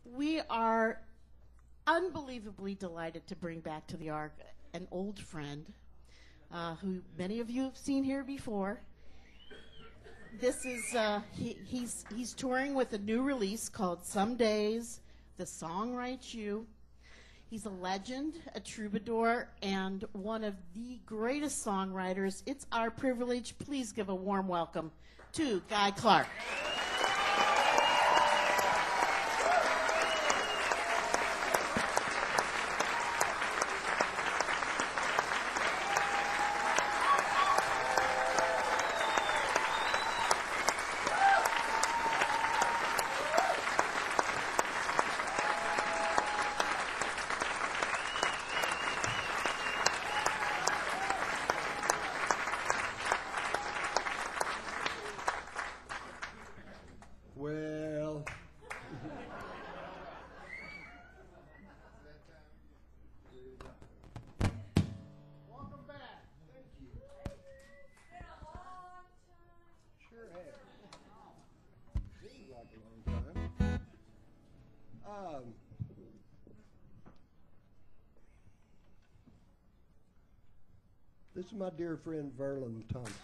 We are unbelievably delighted to bring back to the Ark an old friend who many of you have seen here before. This is he's touring with a new release called Some Days the Song Writes You. He's a legend, a troubadour, and one of the greatest songwriters. It's our privilege. Please give a warm welcome to Guy Clark. This is my dear friend Verlin Thompson.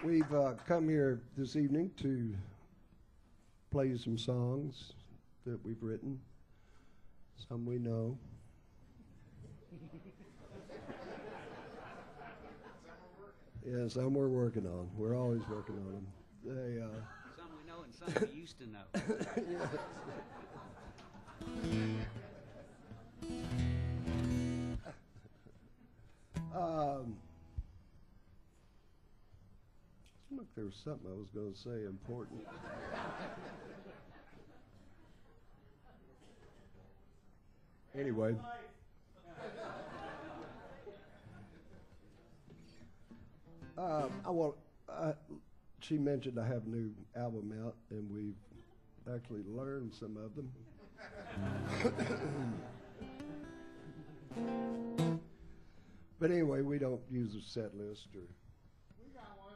We've come here this evening to play some songs that we've written. Some we know. Yeah, some we're working on. We're always working on them. They, some we know and some we used to know. yes. Look, there was something I was going to say important. Anyway. She mentioned I have a new album out, and we've actually learned some of them. But anyway, we don't use a set list or. We got one.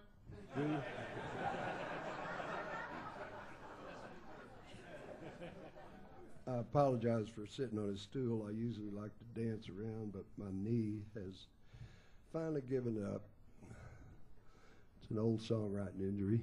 I apologize for sitting on a stool. I usually like to dance around, but my knee has finally given up. It's an old songwriting injury.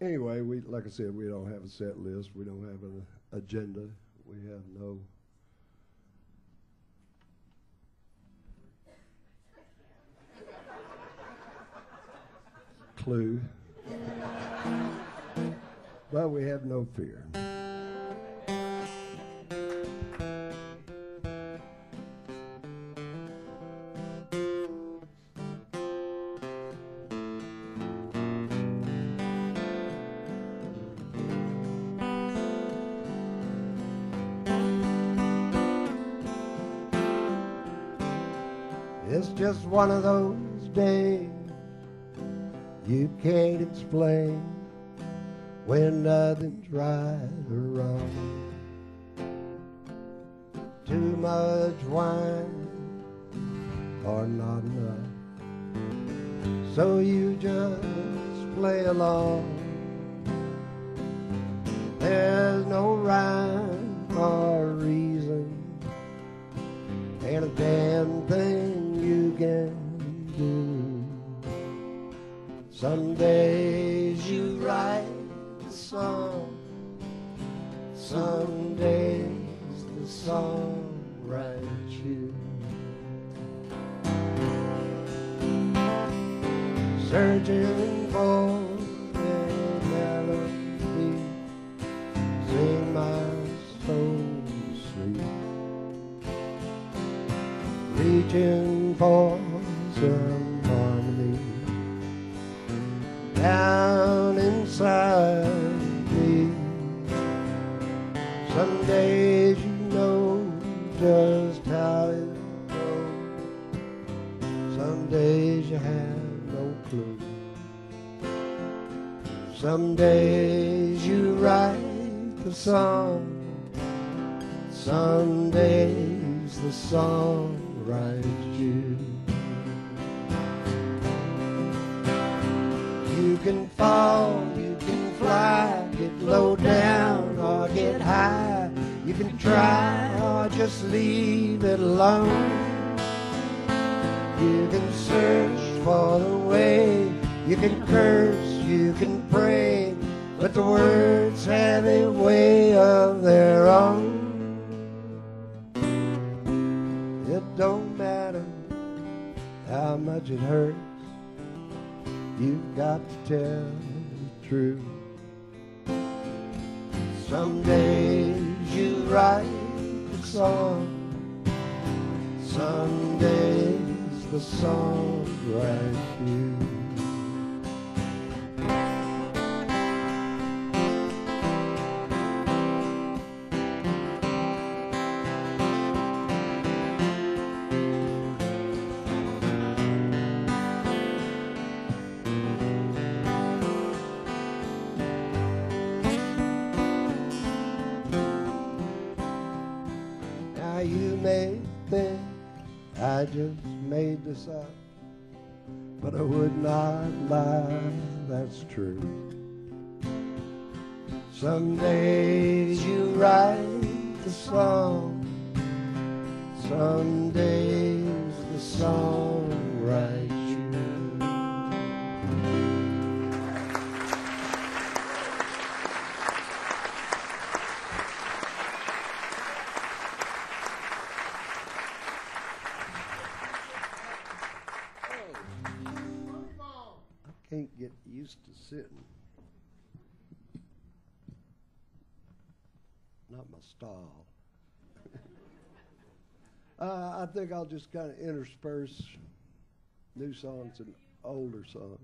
Anyway, like I said, we don't have a set list. We don't have an agenda. We have no clue. But we have no fear. It's just one of those days you can't explain, when nothing's right or wrong. Too much wine or not enough, so you just play along. There's no rhyme or reason, and a damn thing you can do. Some days you write the song, some days the song writes you. Searching for a melody, sing my soul sweet. Reaching for some harmony down inside me. Some days you know just how it goes. Some days you have no clue. Some days you write the song, some days the song writes you. You can fall, you can fly, get low down or get high. You can try or just leave it alone. You can search for the way, you can curse, you can pray, but the words have a way of their own. It don't matter how much it hurts, you've got to tell the truth. Some days you write the song, some days the song writes you. Now you may think I just made this up, but I would not lie, that's true. Some days you write the song, some days the song writes you. I can't get used to sitting. Not my style. I think I'll just kind of intersperse new songs and older songs.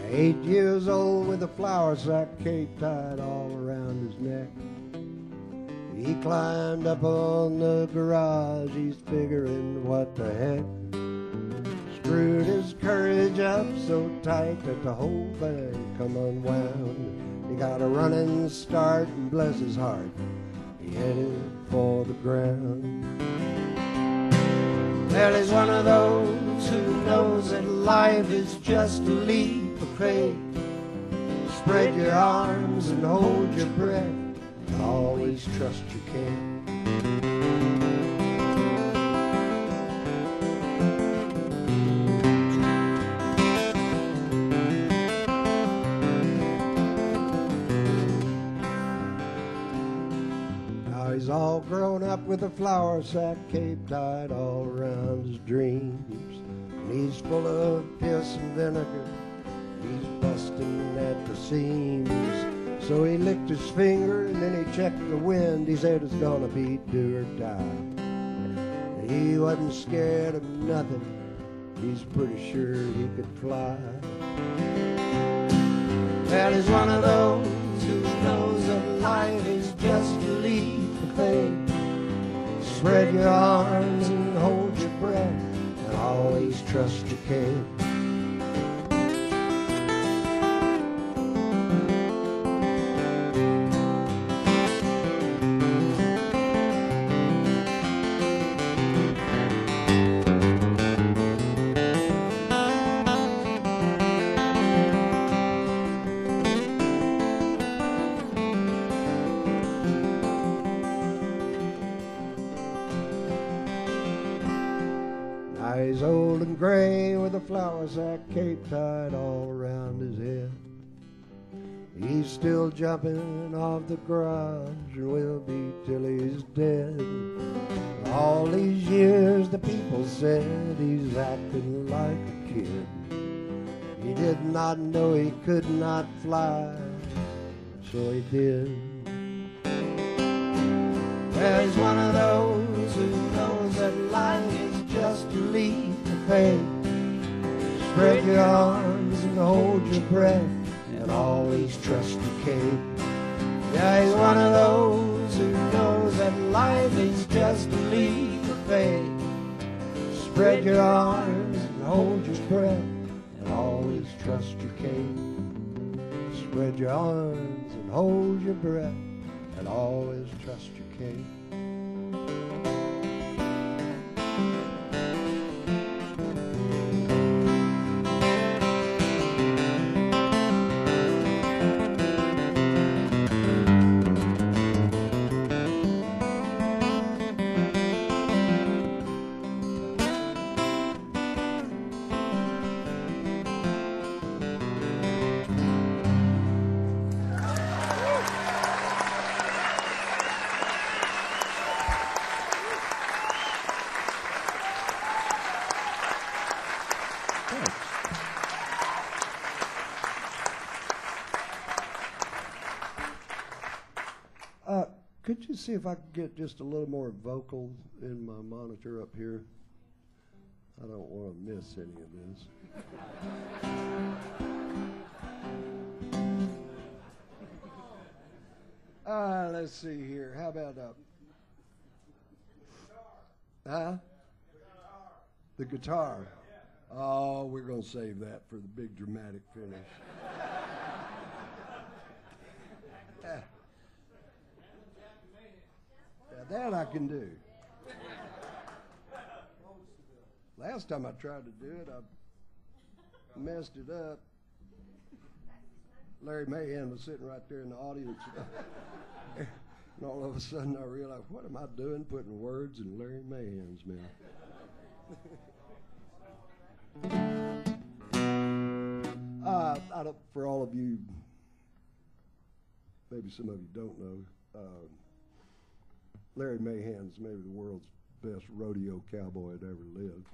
At 8 years old with a flour sack cape tied all around his neck, he climbed up on the garage, he's figuring what the heck. Screwed his courage up so tight that the whole thing come unwound. He got a running start and bless his heart, he headed for the ground. Well, he's one of those who knows that life is just a leap of faith. Spread your arms and hold your breath, and always trust you can. Now he's all grown up with a flour sack cape tied all around his dreams, and he's full of piss and vinegar, he's busting at the seams. So he licked his finger and then he checked the wind, he said it's gonna be do or die. He wasn't scared of nothing, he's pretty sure he could fly. Well, he's one of those who knows that life is just a leap of faith. Spread your arms and hold your breath, and always trust your care. Now he's old and gray with a flour sack cape tied all around his head. He's still jumping off the garage and will be till he's dead. All these years the people said he's acting like a kid. He did not know he could not fly. so he did. Well, he's one of those who knows that life is just a leap of faith. Spread your arms and hold your breath and always trust your cape. Yeah, he's one of those who knows that life is just a leap of faith. Spread your arms and hold your breath and always trust your cape. Spread your arms and hold your breath and always trust your cape. Could you see if I could get just a little more vocal in my monitor up here? I don't want to miss any of this. Let's see here. How about the guitar? Oh, we're going to save that for the big dramatic finish. That I can do. Last time I tried to do it, I messed it up. Larry Mahan was sitting right there in the audience. And all of a sudden I realized, what am I doing putting words in Larry Mahan's mouth? For all of you, maybe some of you don't know, Larry Mahan's maybe the world's best rodeo cowboy that ever lived.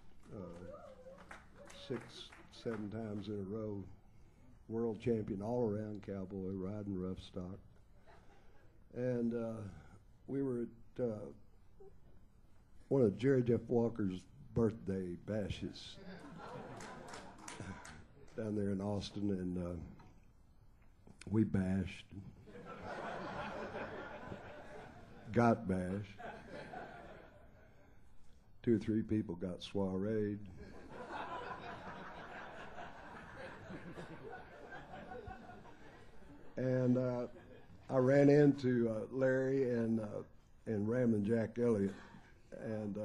6, 7 times in a row, world champion all-around cowboy, riding rough stock. And we were at one of Jerry Jeff Walker's birthday bashes down there in Austin, and we bashed. Got bashed. 2 or 3 people got soireed. And I ran into Larry and Ramblin' Jack Elliott, and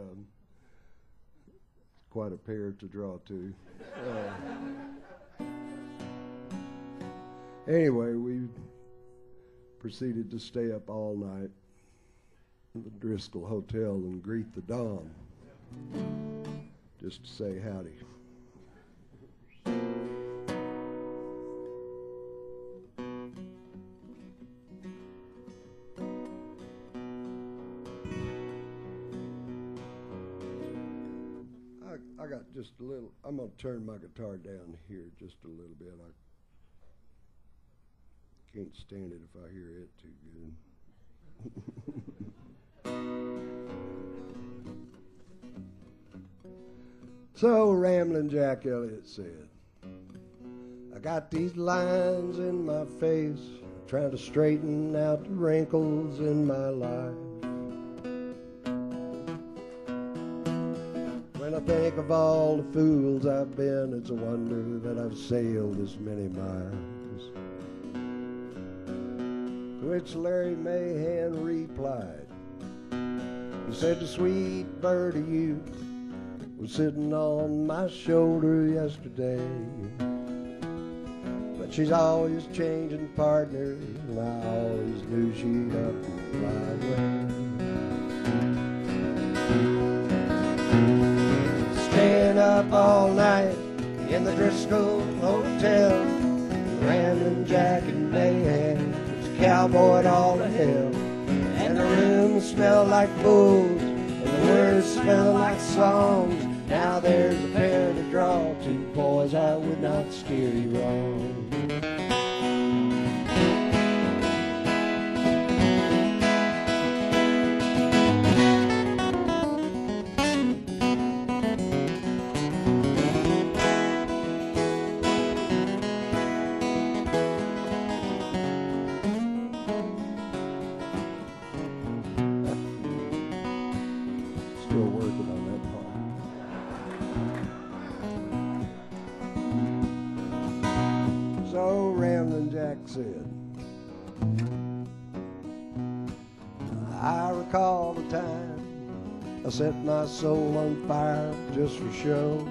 quite a pair to draw to. Anyway, we proceeded to stay up all night at the Driscoll Hotel and greet the dawn, just to say howdy. I got just a little, I'm going to turn my guitar down here just a little bit. I can't stand it if I hear it too good. So Ramblin' Jack Elliott said, I got these lines in my face, trying to straighten out the wrinkles in my life. When I think of all the fools I've been, it's a wonder that I've sailed this many miles. To which Larry Mahan replied, he said, the sweet bird of youth was sitting on my shoulder yesterday, but she's always changing partners, and I always knew she'd up and fly away. Staying up all night in the Driscoll Hotel, Ramblin' Jack and Mahan was cowboyed all to hell, and the room smelled like booze, and the words smelled like songs. Now there's a pair to draw to, boys, I would not steer you wrong. Ramblin' Jack said, I recall the time I set my soul on fire just for show.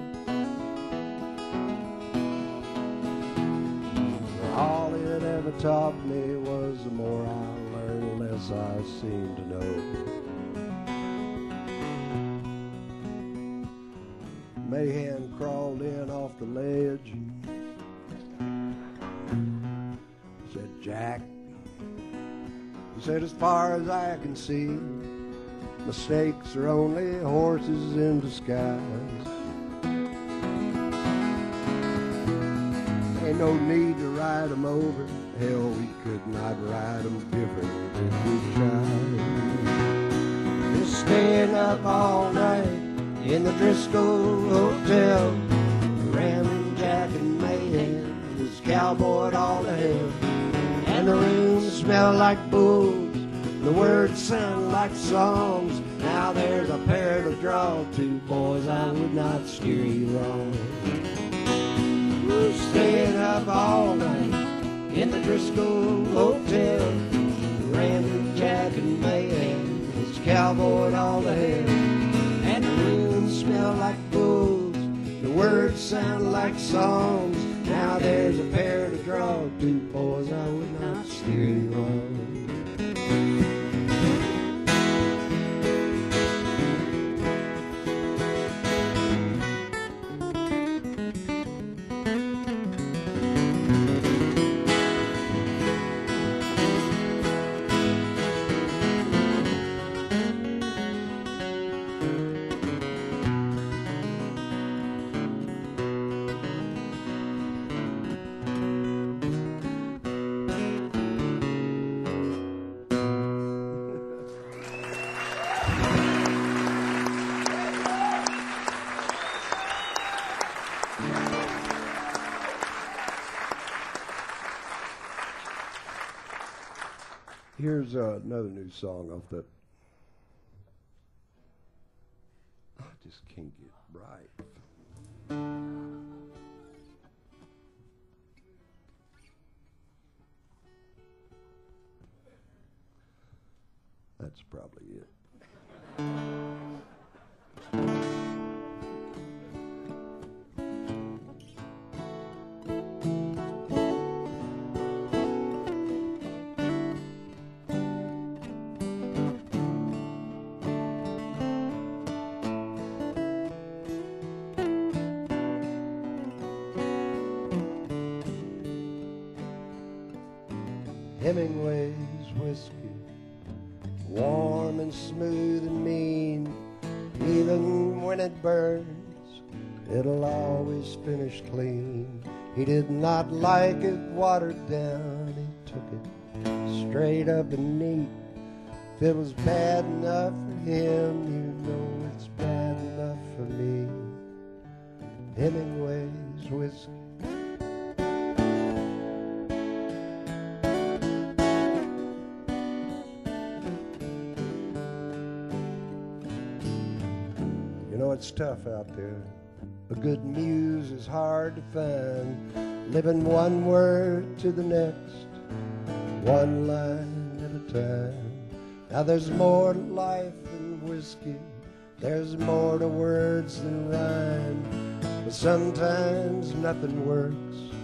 All it ever taught me was the more I learned, the less I seemed to know. Mayhem crawled in off the ledge. Said, Jack, he said, as far as I can see, mistakes are only horses in disguise. Ain't no need to ride them over. Hell, we could not ride them different if we tried. Just staying up all night in the Driscoll Hotel, Ramblin' Jack and Mayhem was cowboyed all to hell. And the room smelled like booze, the words sound like songs. Now there's a pair to draw to, boys, I would not steer you wrong. Staying up all night in the Driscoll Hotel, Ramblin' Jack and Mayhem was cowboyed all to hell. And the room smelled like booze, the words sound like songs. Now there's a pair to draw to, boys, I would not steer you wrong. Here's another new song off that. I just can't get right. That's probably it. Hemingway's whiskey, warm and smooth and mean. Even when it burns, it'll always finish clean. He did not like it watered down, he took it straight up and neat. If it was bad enough for him, you know it's bad enough for me. Hemingway's whiskey. It's tough out there. A good muse is hard to find. Living one word to the next, one line at a time. Now there's more to life than whiskey. There's more to words than rhyme. But sometimes nothing works,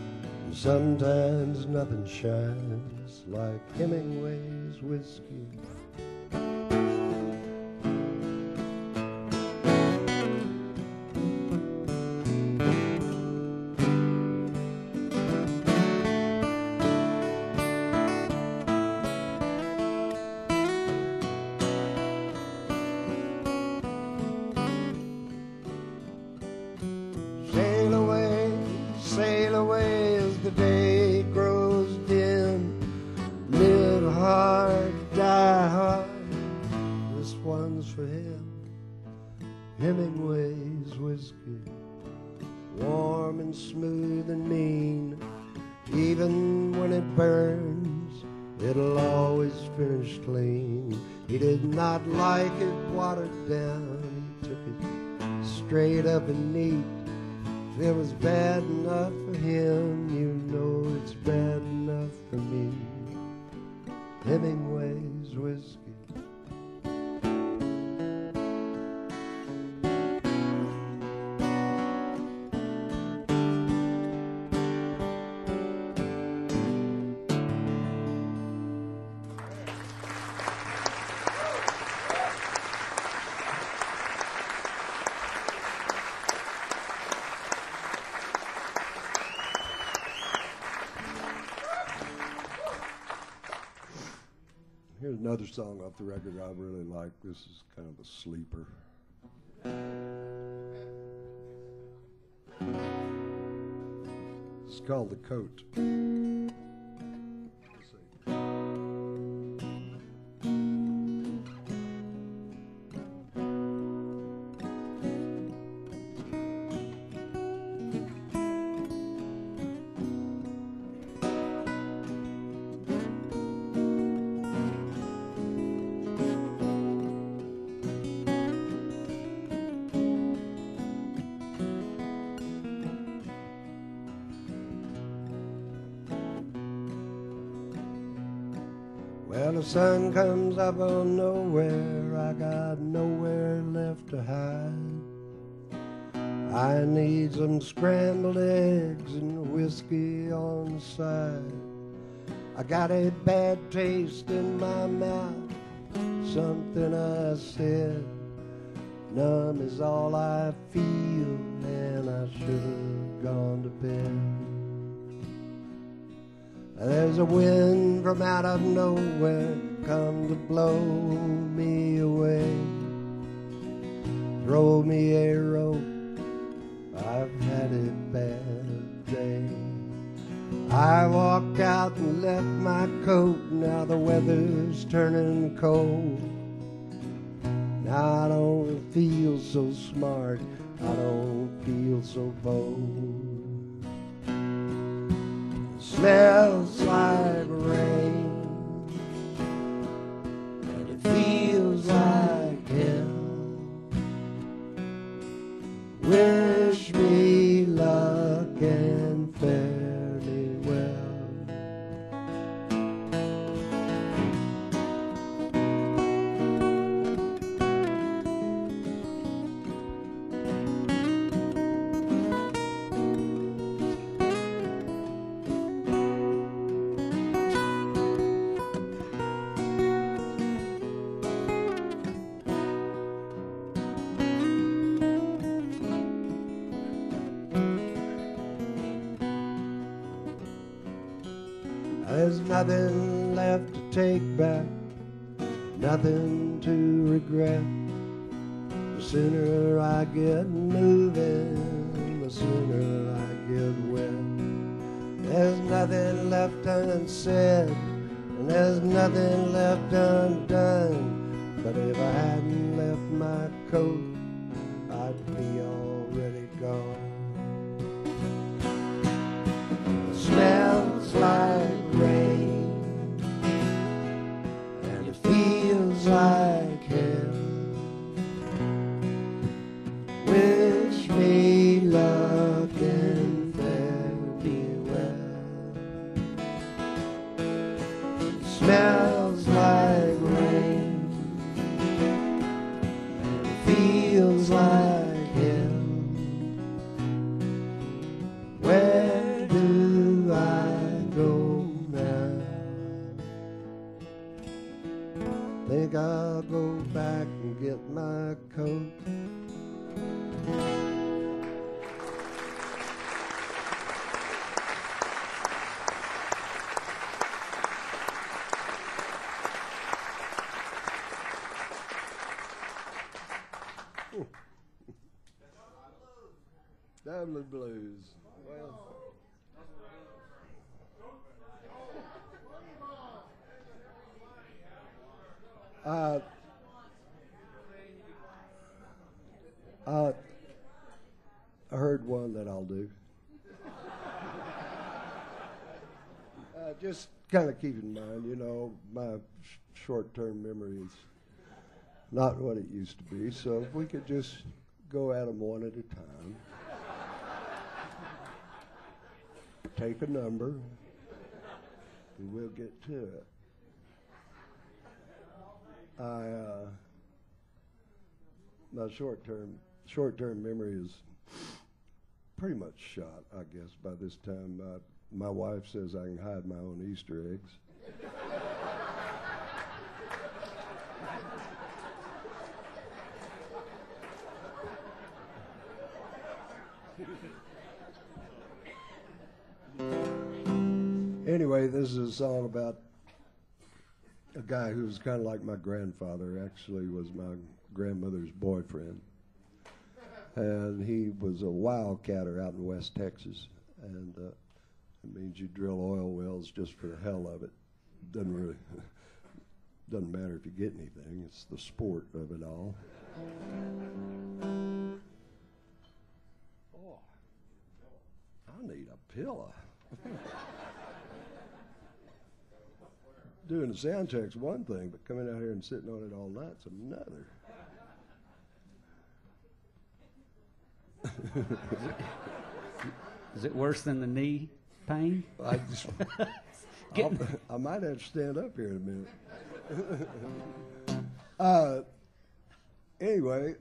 and sometimes nothing shines like Hemingway's whiskey. Sail away as the day grows dim. Live hard, die hard. This one's for him. Hemingway's whiskey, warm and smooth and mean. Even when it burns, it'll always finish clean. He did not like it watered down. He took it straight up and neat. If it was bad enough for him, you know it's bad enough another song off the record I really like. This is kind of a sleeper. It's called The Coat. Let's see. Well, the sun comes up on nowhere, I got nowhere left to hide. I need some scrambled eggs and whiskey on the side. I got a bad taste in my mouth, something I said. Numb is all I feel, and I should have gone to bed. There's a wind from out of nowhere come to blow me away. Throw me a rope, I've had a bad day. I walked out and left my coat, now the weather's turning cold. Now I don't feel so smart, I don't feel so bold. Smells like rain, and it feels like hell. Wish me luck and fare me well. There's nothing left to take back, nothing to regret. The sooner I get moving, the sooner I get wet. There's nothing left unsaid, and there's nothing left undone. But if I hadn't left my coat, I'd be already gone. It smells like rain, and it feels like hell. Wish me luck and fare me well. It smells like rain, and it feels like hell. Where do I go now? Think I'll go back and get my coat. Dublin Blues. Well, I heard one that I'll do. Just kind of keep in mind, you know, my short-term memory is not what it used to be, so if we could just go at them one at a time. Take a number, and we'll get to it. My short-term memory is pretty much shot, I guess, by this time. My wife says I can hide my own Easter eggs. Anyway, this is a song about a guy who was kind of like my grandfather, actually was my grandmother's boyfriend. And he was a wildcatter out in West Texas. And it means you drill oil wells just for the hell of it. Doesn't matter if you get anything. It's the sport of it all. Oh, I need a pillow. Doing the sound check's one thing, but coming out here and sitting on it all night's another. Is it worse than the knee pain? I might have to stand up here in a minute. Anyway,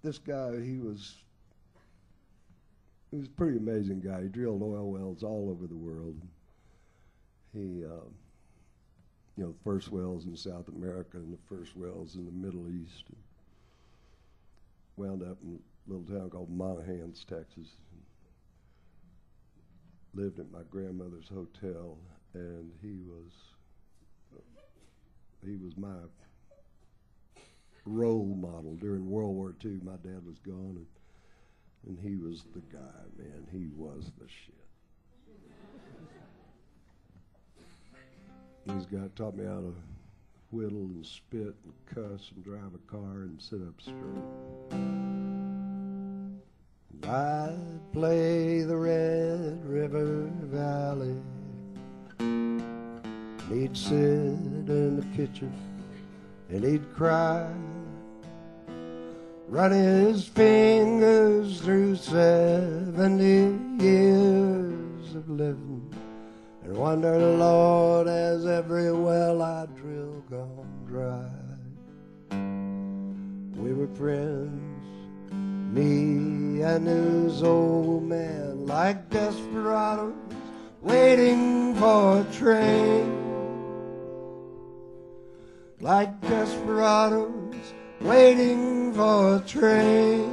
this guy, he was a pretty amazing guy. He drilled oil wells all over the world. He, the first wells in South America and the first wells in the Middle East. Wound up in a little town called Monahans, Texas. Lived at my grandmother's hotel, and he was my role model during World War II. My dad was gone, and he was the guy, man. He was the shit. This guy taught me how to whittle and spit and cuss and drive a car and sit up straight. I'd play the Red River Valley. And he'd sit in the kitchen and he'd cry, run his fingers through 70 years of living, and wonder, Lord, has every well I drill gone dry? We were friends, me and his old man, like desperados waiting for a train. Like desperados waiting for a train.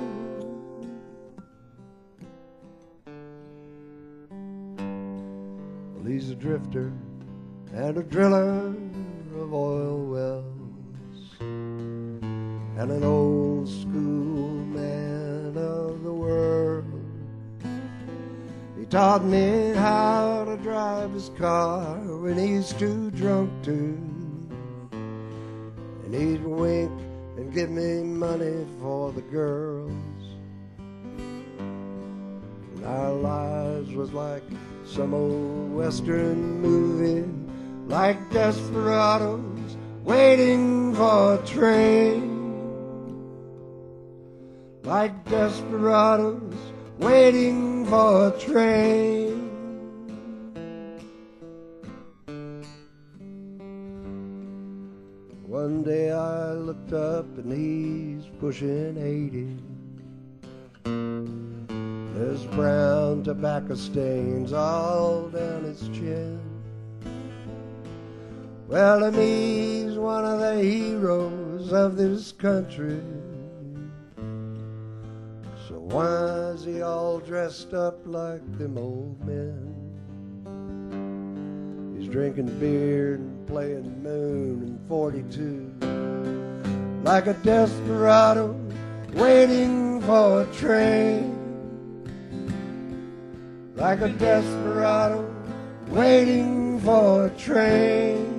Well, he's a drifter and a driller of oil wells, and an old school man of the world. He taught me how to drive his car when he's too drunk to, and he'd wink and give me money for the girls. And our lives was like some old western movie, like desperados waiting for a train. Like desperados waiting for a train. One day I looked up and he's pushing 80. There's brown tobacco stains all down his chin. Well, to me, he's one of the heroes of this country. So why is he all dressed up like them old men? He's drinking beer and playing Moon in 42, like a desperado waiting for a train. Like a desperado waiting for a train.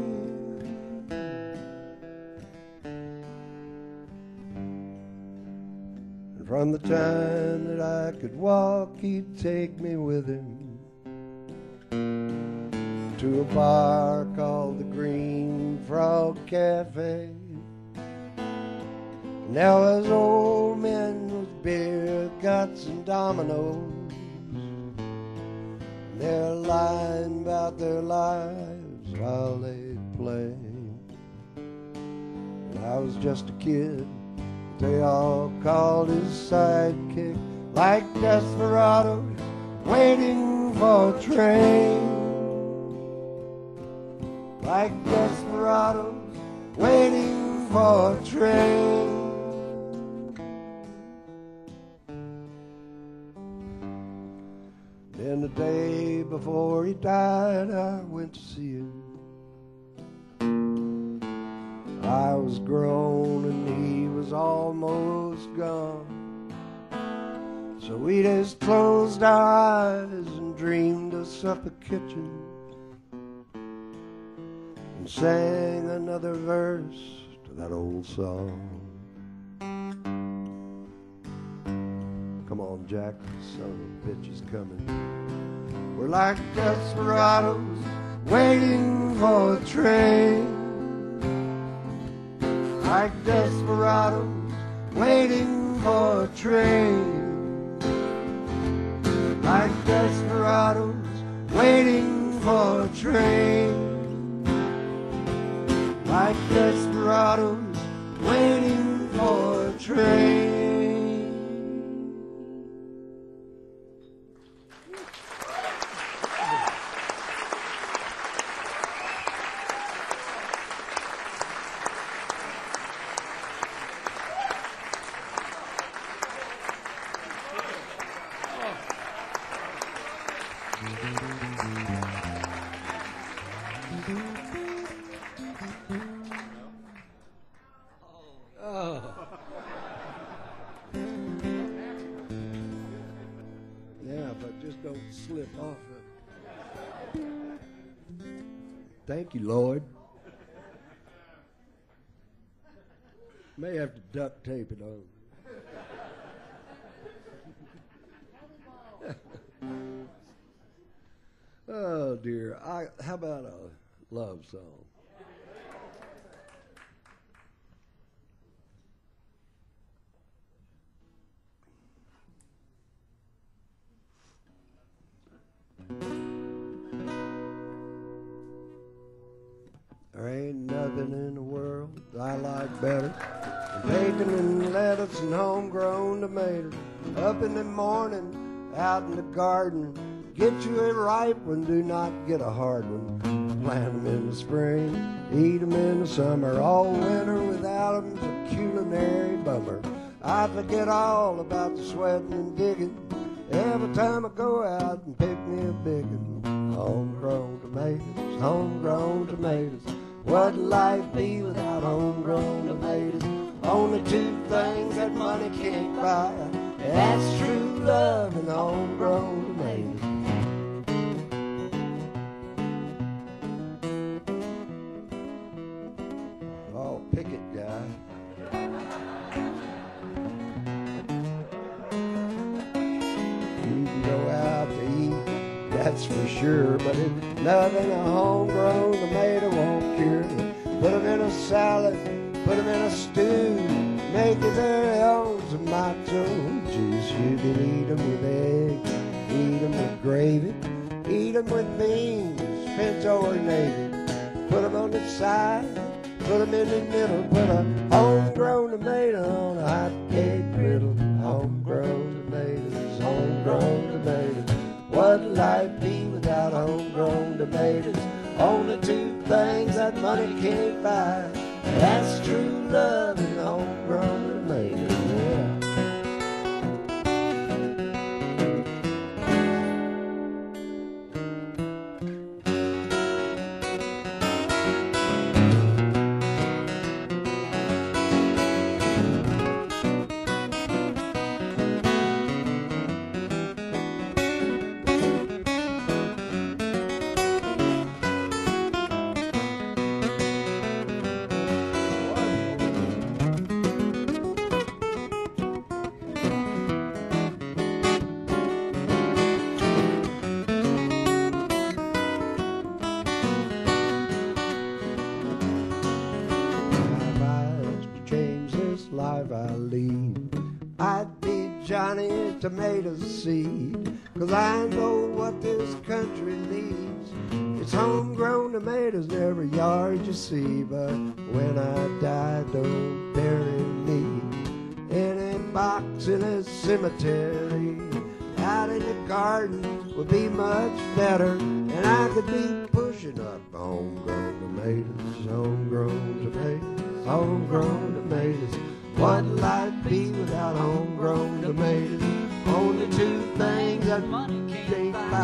And from the time that I could walk, he'd take me with him to a bar called the Green Frog Cafe. Now his old men with beer, guts, and dominoes, they're lying about their lives while they play. And I was just a kid, they all called his sidekick, like desperados waiting for a train. Like desperados waiting for a train. And the day before he died, I went to see him. I was grown and he was almost gone. So we just closed our eyes and dreamed of Suffolk kitchen and sang another verse to that old song. Come on, Jack, son of a bitch is coming. We're like desperados waiting for a train. Like desperados waiting for a train. Like desperados waiting for a train. Like desperados waiting for a train. Yeah, but just don't slip off it. Thank you, Lord. May have to duct tape it on. Oh dear. How about a love song? There ain't nothing in the world I like better than bacon and lettuce and homegrown tomatoes. Up in the morning, out in the garden, get you a ripe one, do not get a hard one. Plant 'em in the spring, eat 'em in the summer. All winter without 'em's a culinary bummer. I forget all about the sweating and digging every time I go out and pick me a big one. Homegrown tomatoes, homegrown tomatoes. What'd life be without homegrown tomatoes? Only two things that money can't buy. That's true love and homegrown tomatoes. Oh, pick it, guy. You can go out to eat, that's for sure, but it's nothing a homegrown tomato won't cure. Put 'em in a salad, put 'em in a stew, make it their own tomato juice. You can eat 'em with eggs, eat 'em with gravy, eat 'em with beans, pinto or navy. Put 'em on the side, put 'em in the middle, put a homegrown tomato on a hot cake griddle. Homegrown tomatoes, homegrown tomatoes. What'd life be without homegrown tomatoes? Only two things that money can't buy. That's true love and homegrown tomatoes. Yeah. Life I lead, I'd be Johnny Tomato Seed, 'cause I know what this country needs. It's homegrown tomatoes in every yard you see, but when I die, don't bury me in a box in a cemetery. Out in the garden would be much better, and I could be pushing up homegrown tomatoes, homegrown tomatoes, homegrown tomatoes. What'd life be without homegrown tomatoes? Only two things that money can't buy.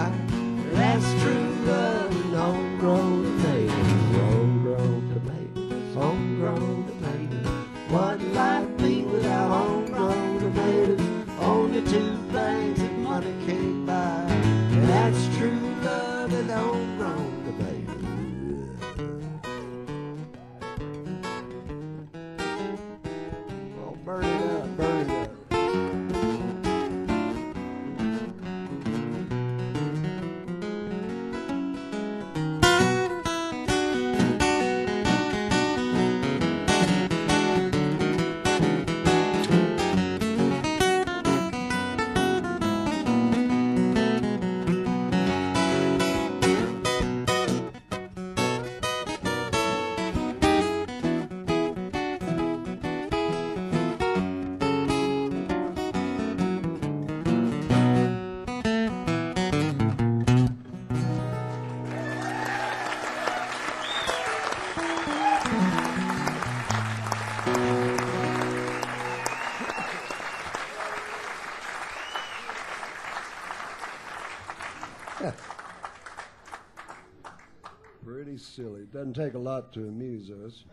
Pretty silly. It doesn't take a lot to amuse us.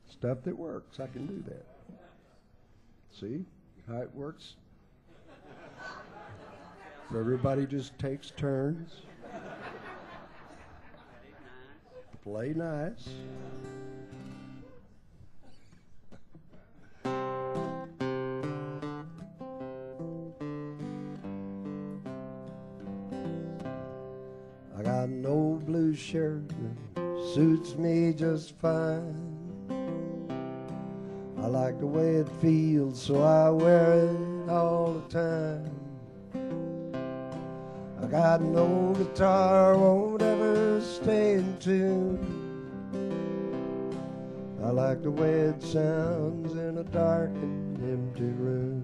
Stuff that works. I can do that. See how it works? So everybody just takes turns. Play nice. I got an old blue shirt that suits me just fine. I like the way it feels, so I wear it all the time. I got an old guitar, won't ever stay in tune. I like the way it sounds in a dark and empty room.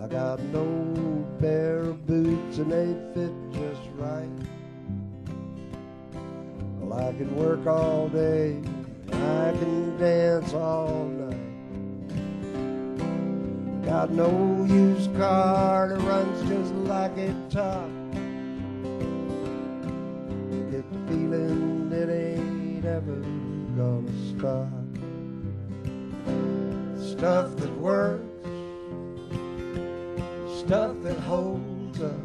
I got an old pair of boots and they fit just right. Well, I can work all day, I can dance all night. Got an old used car that runs just like a top. Get the feeling it ain't ever gonna stop. Stuff that works, stuff that holds up,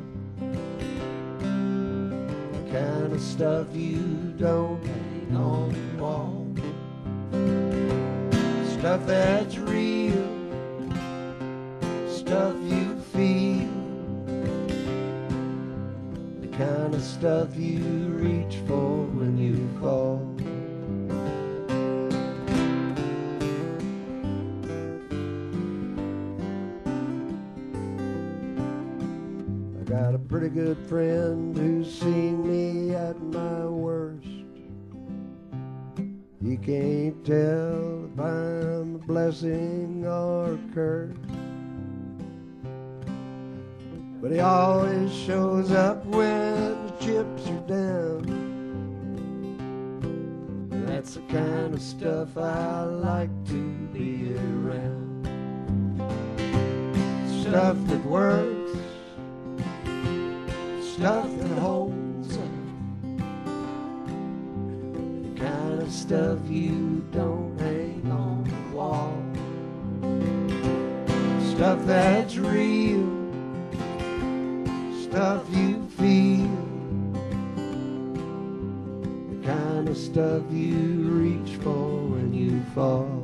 the kind of stuff you don't hang on the wall. Stuff that's real, stuff you feel, the kind of stuff you reach for when you fall. I got a pretty good friend who's seen me at my worst. He can't tell if I'm a blessing or a curse, but he always shows up when the chips are down. That's the kind of stuff I like to be around. Stuff that works, stuff that holds up, the kind of stuff you don't hang on the wall. Stuff that's real, stuff you feel, the kind of stuff you reach for when you fall.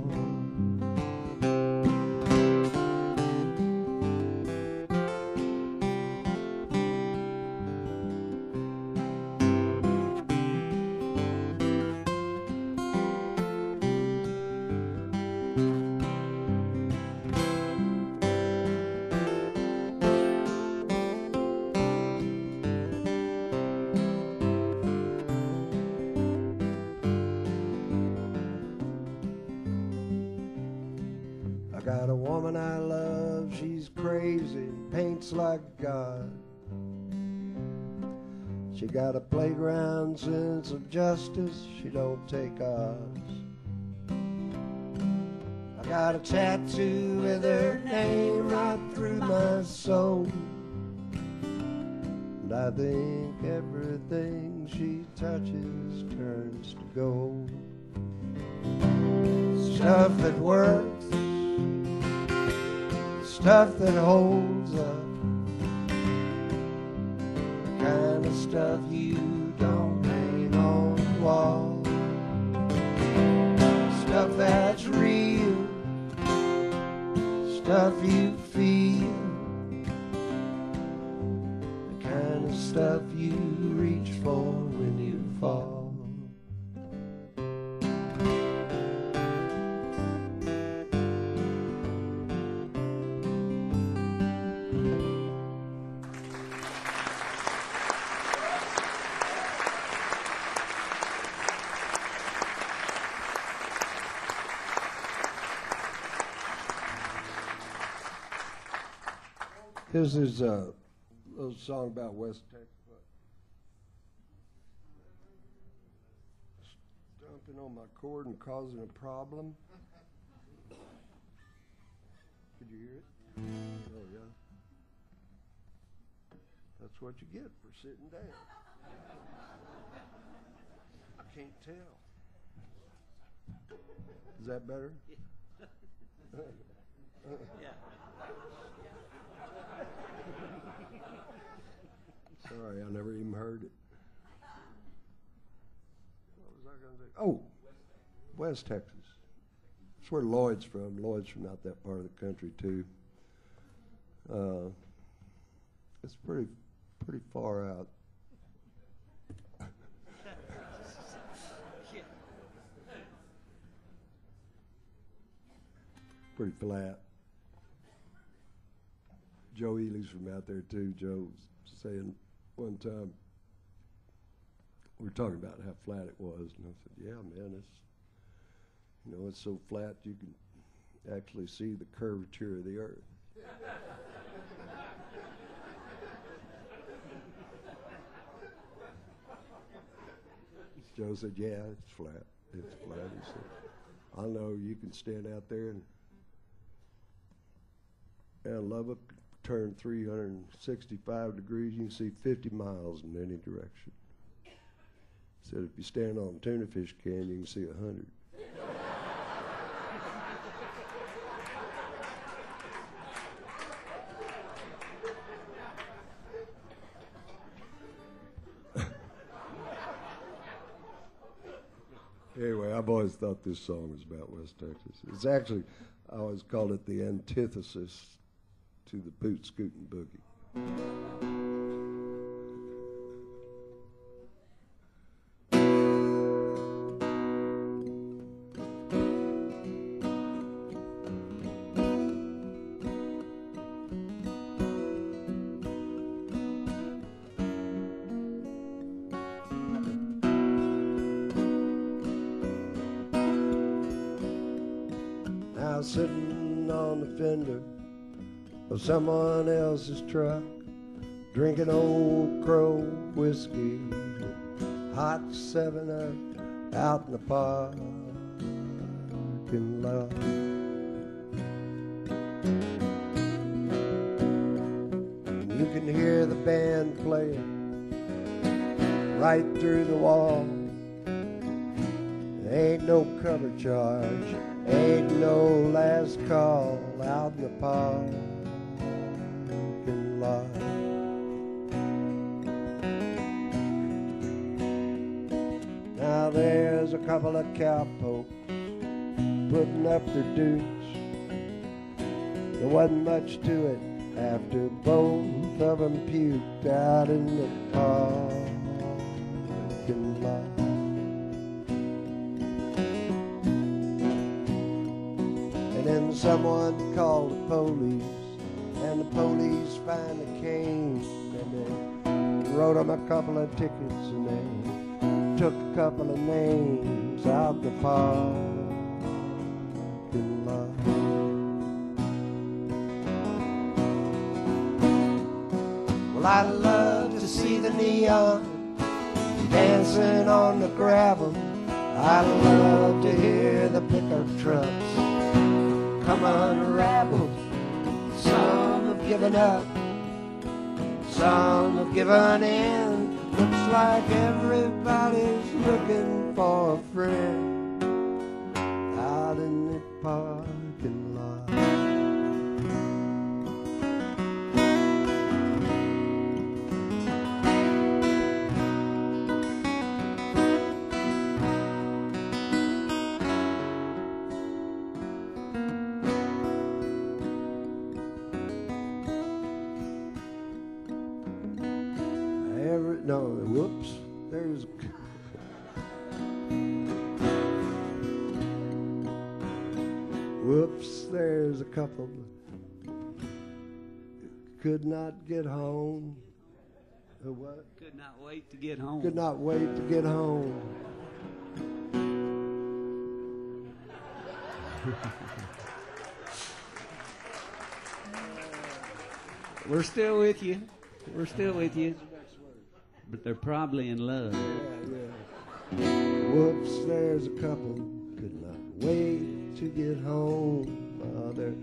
Got a woman I love, she's crazy, paints like God. She got a playground sense of justice, she don't take odds. I got a tattoo with her name right through my soul, and I think everything she touches turns to gold. Stuff that works, stuff that holds up, the kind of stuff you don't hang on the wall. Stuff that's real, stuff you feel, the kind of stuff you reach for when you fall. This is a little song about West Texas. Stomping on my cord and causing a problem. Could you hear it? what you get for sitting down. I can't tell. Is that better? Sorry, I never even heard it. What was I going to say? Oh, West Texas. That's where Lloyd's from. Lloyd's from out that part of the country too. It's pretty far out. Pretty flat. Joe Ely's from out there too. Joe was saying one time, we were talking about how flat it was, and I said, "Yeah, man, it's so flat you can actually see the curvature of the earth." Joe said, "Yeah, it's flat. It's flat." He said, "I know you can stand out there and Lubbock turn 365 degrees. You can see 50 miles in any direction." He said, "If you stand on Tuna Fish Can, you can see 100. Anyway, I've always thought this song was about West Texas. It's actually, I always called it the antithesis to the Boot Scootin' Boogie. Now sitting on the fender of someone else's truck, drinking Old Crow whiskey, hot 7-Up out in the parking lot. And you can hear the band playing right through the wall. There ain't no cover charge, ain't no last call out in the parking lot. Now there's a couple of cowpokes putting up their dukes. There wasn't much to it after both of them puked out in the parking lot. And then someone called the police, and the police finally came, and they wrote them a couple of tickets, and they took a couple of names out the parking lot. Well, I love to see the neon dancing on the gravel. I love to hear the pickup trucks come unraveled. Some have given up, some have given in. Looks like everybody's looking for a friend out in the parking lot. No, whoops, there's whoops, there's a couple could not get home. What? Could not wait to get home. Could not wait to get home. We're still with you. We're still with you. But they're probably in love. Yeah. Whoops, there's a couple could not wait to get home. They're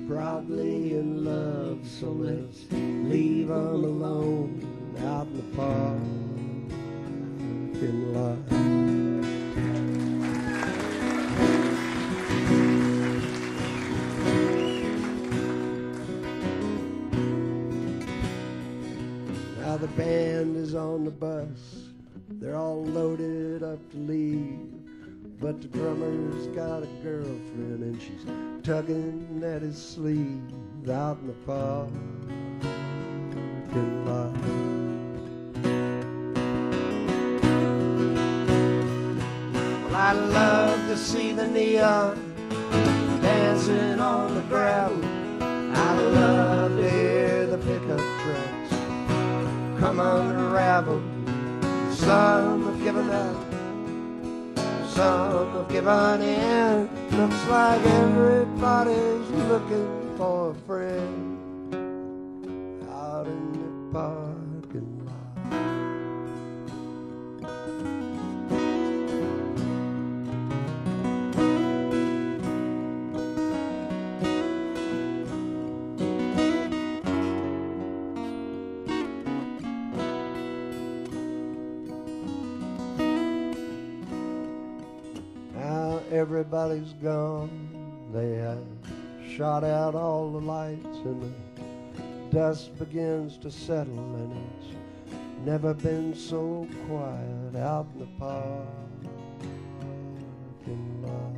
probably in love, so let's leave them alone. out in the parking lot. Now the band is on the bus, they're all loaded up to leave, but the drummer's got a girlfriend and she's tugging at his sleeve out in the parking lot. Well, I love to see the neon dancing on the gravel. I love to hear the pickup trucks come unravel. Some have given up, some have given in. Looks like everybody's looking for a friend out in the parking lot. Now everybody's gone, they have shot out all the lights and the dust begins to settle, and it's never been so quiet out in the parking lot.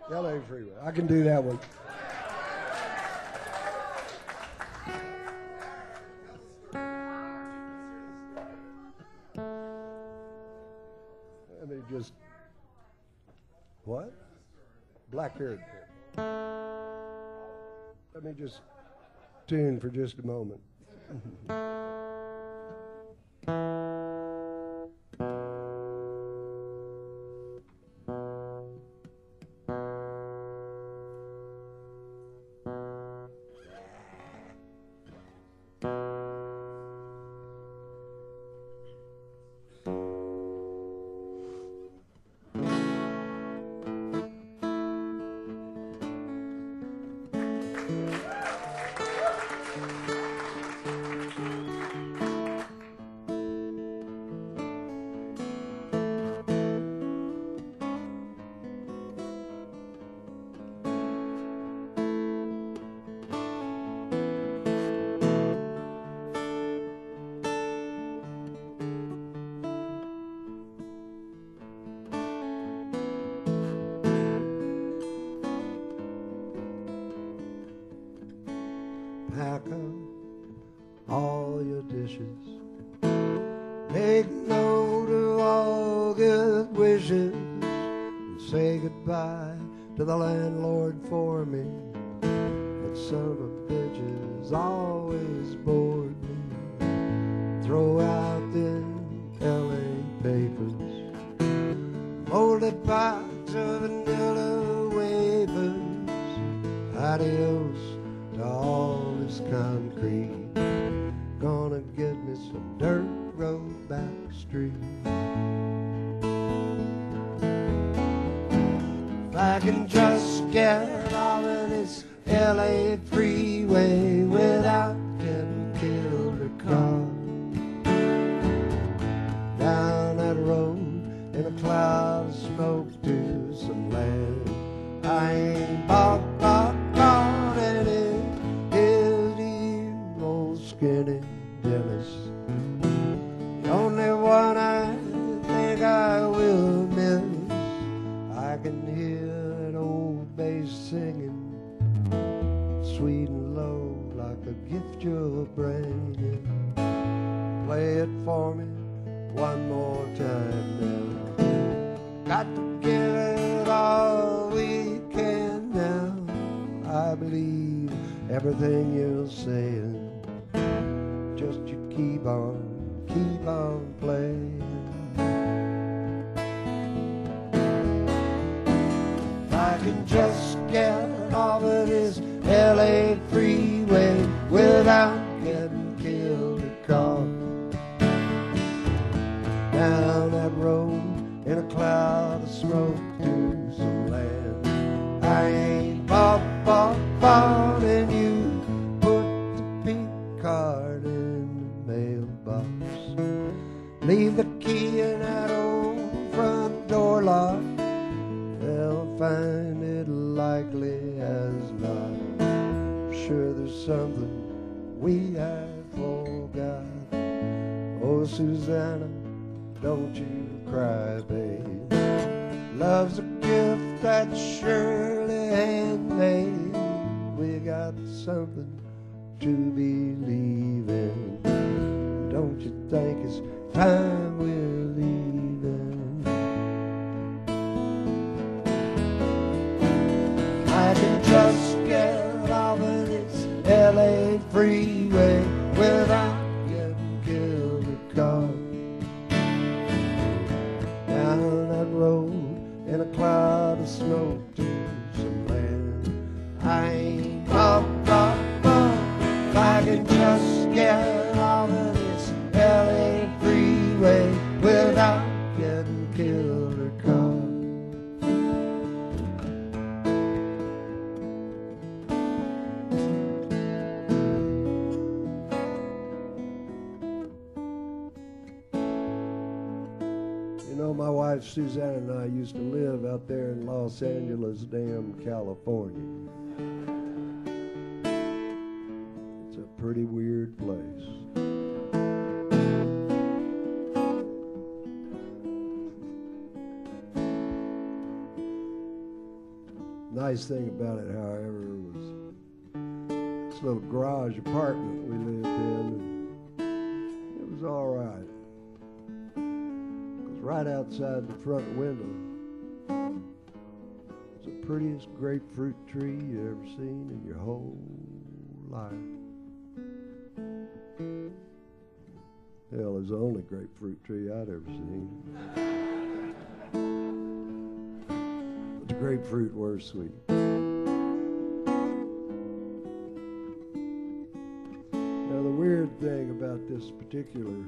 LA Freeway. I can do that one. Let me just... What? Blackbeard. Let me just tune for just a moment. Pack up all your dishes, make note of all good wishes, and say goodbye to the landlord for me. That son of a bitch has always bored me. Throw out the LA papers, molded box of vanilla wafers. Adios to all this concrete, gonna get me some dirt road back street. If I can just get off of this LA freeway without getting killed or caught, down that road in a cloud of smoke to some land I ain't bought and it is the old skinny Dennis, the only one I think I will miss. I can hear that old bass singing, sweet and low like a gift you're bringing. Play it for me one more time now. Got to give it all we can now. I believe everything you're saying. just you keep on playing. If I can just get off of this LA freeway without getting killed or caught, down that road in a cloud of smoke to some land I ain't bought and you put the pink card in the mailbox, leave the key in that old front door lock, they'll find it likely as not. Sure there's something we have forgot. Oh Susanna, don't you cry, babe. Love's a gift that's surely handmade. We got something to believe in. Don't you think it's time we're leaving? I can just get off of this LA freeway without getting killed or caught, down that road in a cloud of smoke to some land I ain't bought. If I can just get off of this LA freeway without getting killed or caught. You know, my wife Suzanne and I used to live out there in Los Angeles, damn California. It's a pretty weird place. Nice thing about it, however, was this little garage apartment we lived in, and it was all right. Right outside the front window was the prettiest grapefruit tree you ever seen in your whole life. Hell, it was the only grapefruit tree I'd ever seen. But the grapefruit were sweet. Now the weird thing about this particular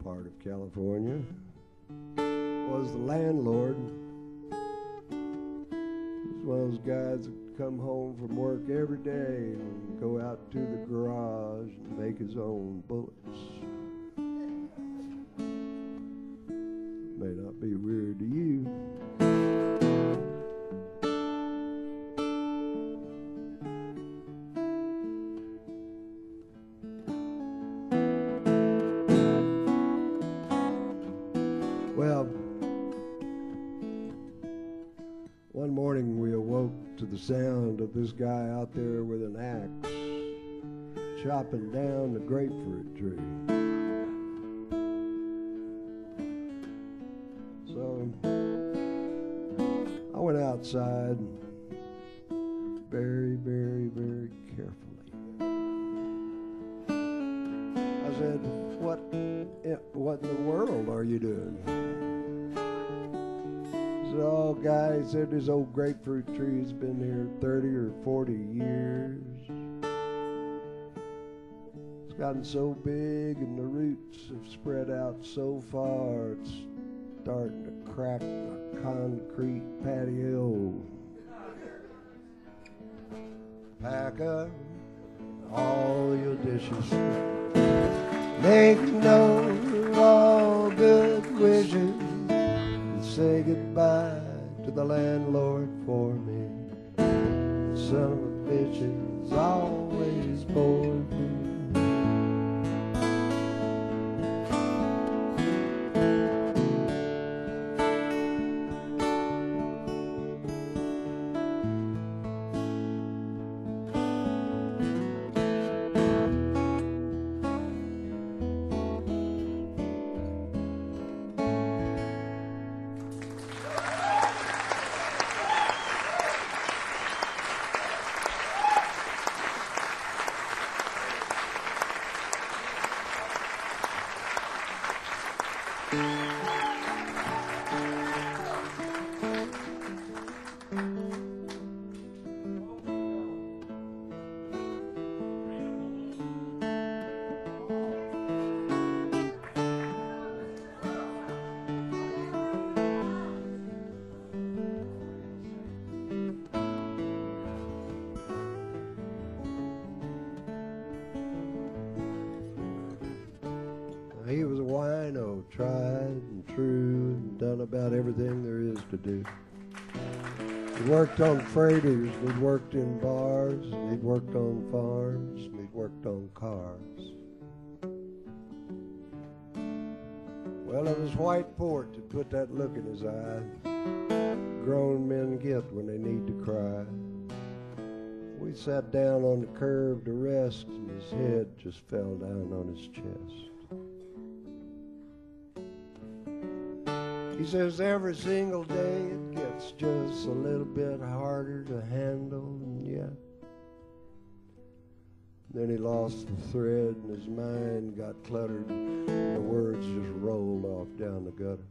part of California was the landlord. He was one of those guys that come home from work every day and go out to the garage and make his own bullets. May not be weird to you. Well, one morning we awoke to the sound of this guy out there with an axe chopping down the grapefruit tree. So I went outside very, very, very carefully. I said, what in the world are you doing? He said, oh, guy, he said, this old grapefruit tree has been here 30 or 40 years. It's gotten so big and the roots have spread out so far, it's starting to crack the concrete patio. Pack up all your dishes. Make note of all good wishes and say goodbye to the landlord for me. The son of a bitch has always bored me. tried and true and done about everything there is to do. He worked on freighters, and he'd worked in bars, and he'd worked on farms, and he'd worked on cars. Well, it was White Port that put that look in his eye grown men get when they need to cry. We sat down on the curb to rest, and his head just fell down on his chest. He says every single day it gets just a little bit harder to handle, and yet. Then he lost the thread, and his mind got cluttered, and the words just rolled off down the gutter.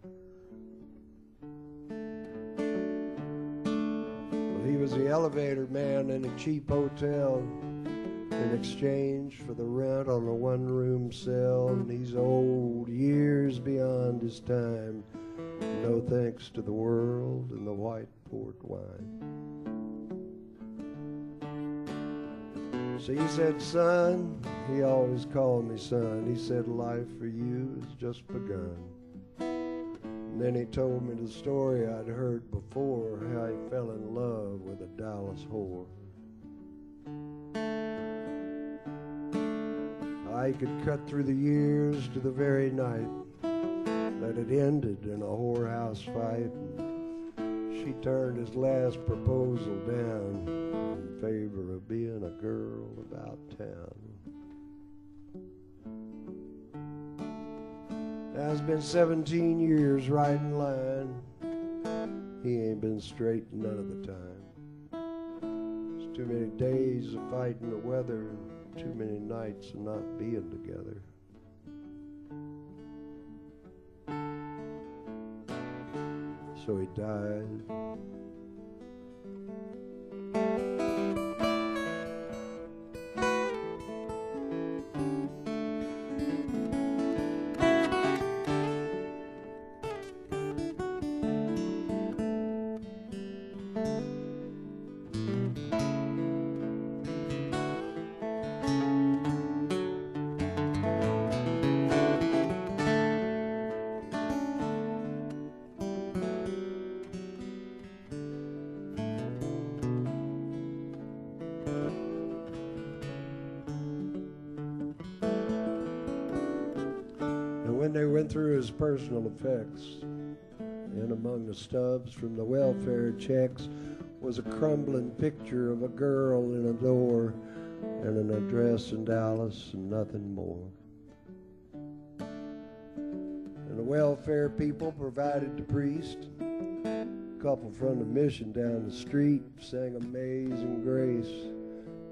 Well, he was the elevator man in a cheap hotel in exchange for the rent on a one-room cell, and he's old, years beyond his time. No thanks to the world and the White Port wine. So he said, son, he always called me son. He said, life for you has just begun. And then he told me the story I'd heard before, how he fell in love with a Dallas whore. I could cut through the years to the very night that it ended in a whorehouse fight. And she turned his last proposal down in favor of being a girl about town. Now it's been 17 years riding line. He ain't been straight none of the time. It's too many days of fighting the weather, and too many nights of not being together. So he died. When they went through his personal effects, and among the stubs from the welfare checks was a crumbling picture of a girl in a door and an address in Dallas and nothing more. And the welfare people provided the priest. A couple from the mission down the street sang Amazing Grace.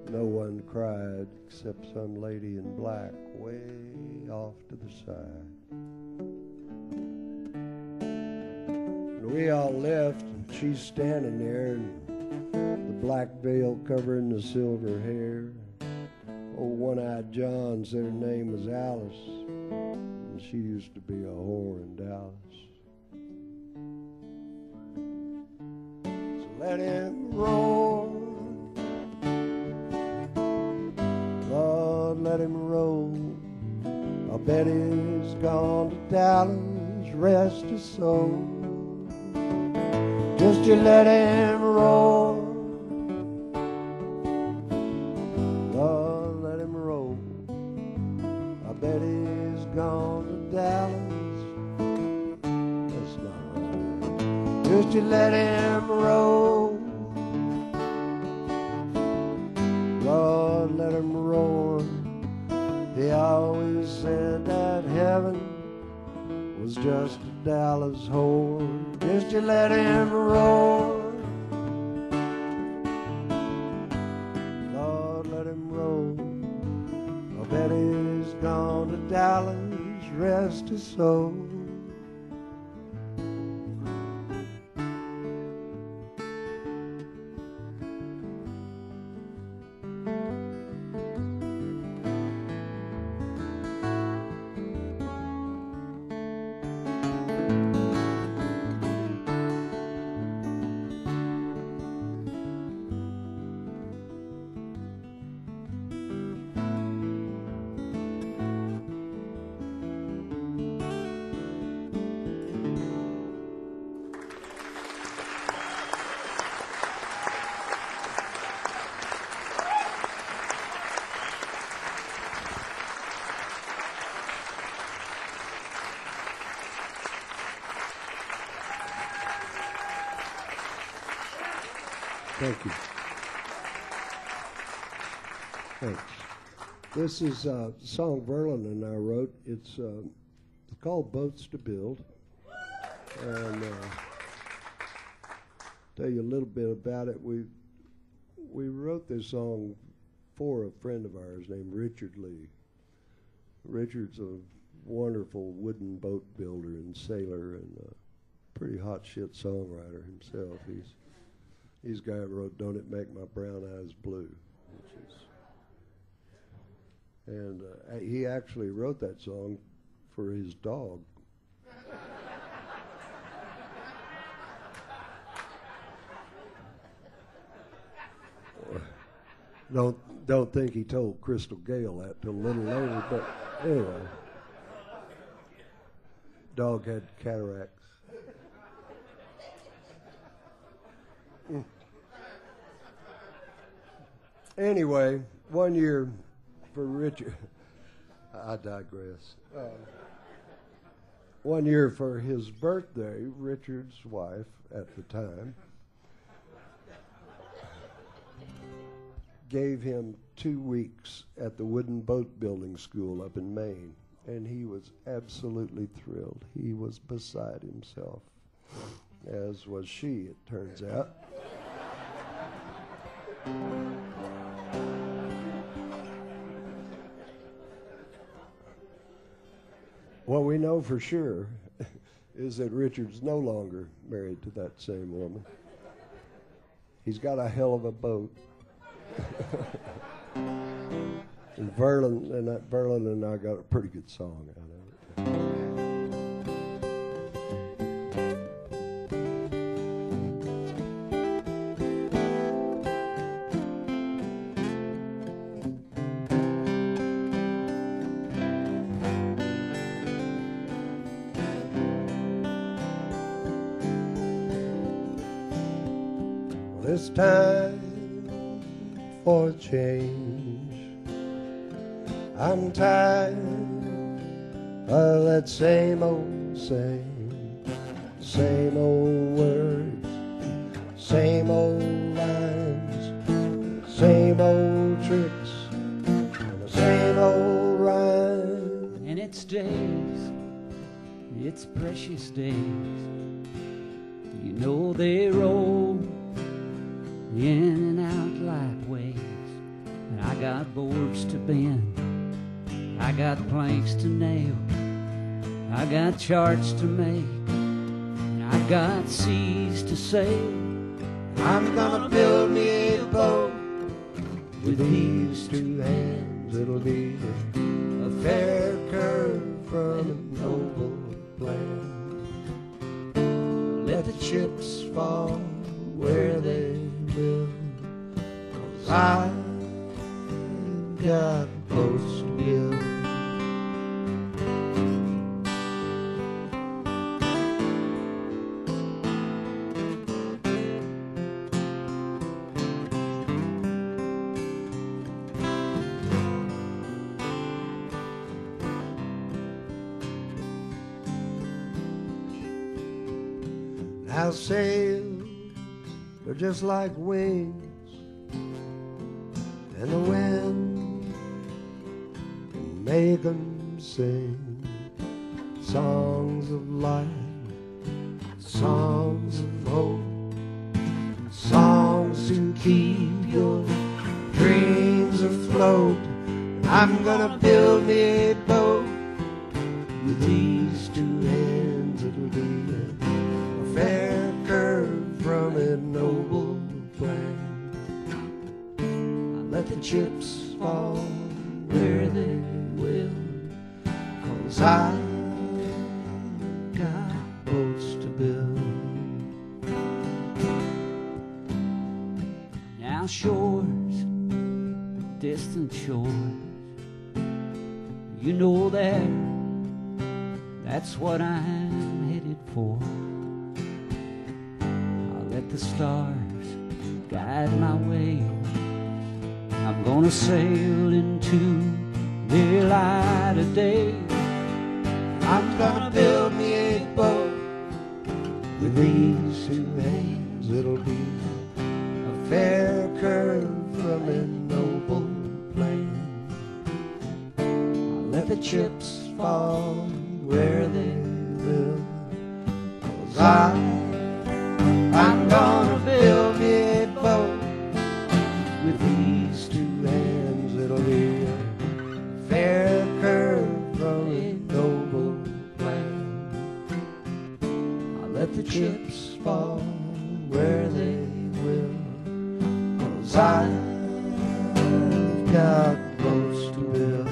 No one cried except some lady in black way off to the side. And we all left, and she's standing there, and the black veil covering the silver hair. Old one-eyed John said her name was Alice, and she used to be a whore in Dallas. So let him roar, Lord, let him roll. I bet he's gone to Dallas, rest his soul. Just you let him roll, Lord, let him roll. I bet he's gone to Dallas. That's not right. Just you let him roll, Lord, let him roar. He always said that heaven was just a Dallas whore. Just you let him roar, Lord, let him roll. I bet he's gone to Dallas, rest his soul. Thank you. Thanks. This is a song Verlin and I wrote. It's called Boats to Build. And tell you a little bit about it. We wrote this song for a friend of ours named Richard Lee. Richard's a wonderful wooden boat builder and sailor and a pretty hot shit songwriter himself. He's the guy who wrote "Don't It Make My Brown Eyes Blue," and he actually wrote that song for his dog. Don't think he told Crystal Gale that till a little later, but anyway. Dog had cataracts. Anyway, 1 year for Richard. I digress. 1 year for his birthday, Richard's wife at the time gave him 2 weeks at the wooden boat building school up in Maine, and he was absolutely thrilled. He was beside himself, as was she, it turns out. What we know for sure is that Richard's no longer married to that same woman. He's got a hell of a boat. And Verlin and I got a pretty good song out of it. Well, it's time for change. I'm tired of that same old words, same old lines, same old tricks, and the same old rhyme. And it's days, it's precious days, you know they roll in and out like waves. And I got boards to bend, I got planks to nail, I got charts to make, and I got seas to sail. I'm gonna build me a boat with these 2 hands. It'll be a fair curve from a noble plan. Let the chips fall where they will, 'cause I got boats to build. Now sails are just like wings, and the wind can make them sing songs of life, songs of hope, songs to keep your dreams afloat. I'm gonna build me a boat with these 2 hands. It'll be a fair curve from a noble plan. I'll let the chips fall where they will, 'cause I got boats to build. Now shores, distant shores, you know that's what I'm headed for. I'll let the stars guide my way. I'm gonna sail into the light of day. I'm gonna build me a boat with these 2 hands. It'll be a fair curve from a noble plain. I'll let the chips fall where they will, 'cause I'm gonna build me a boat with these two hands. It'll be a fair curve from a noble plain. I'll let the chips fall where they will, 'cause I've got boats to build.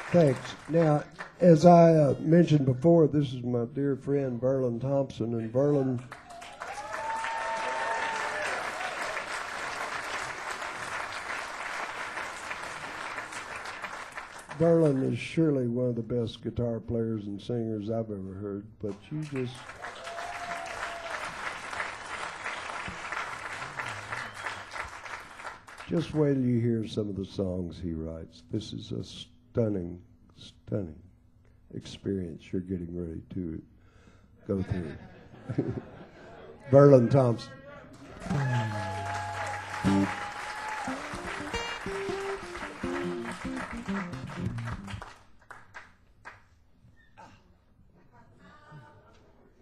Thanks. Now, as I mentioned before, this is my dear friend Verlin Thompson, and Verlin is surely one of the best guitar players and singers I've ever heard, but you just wait till you hear some of the songs he writes. This is a stunning experience you're getting ready to go through. Verlin Thompson.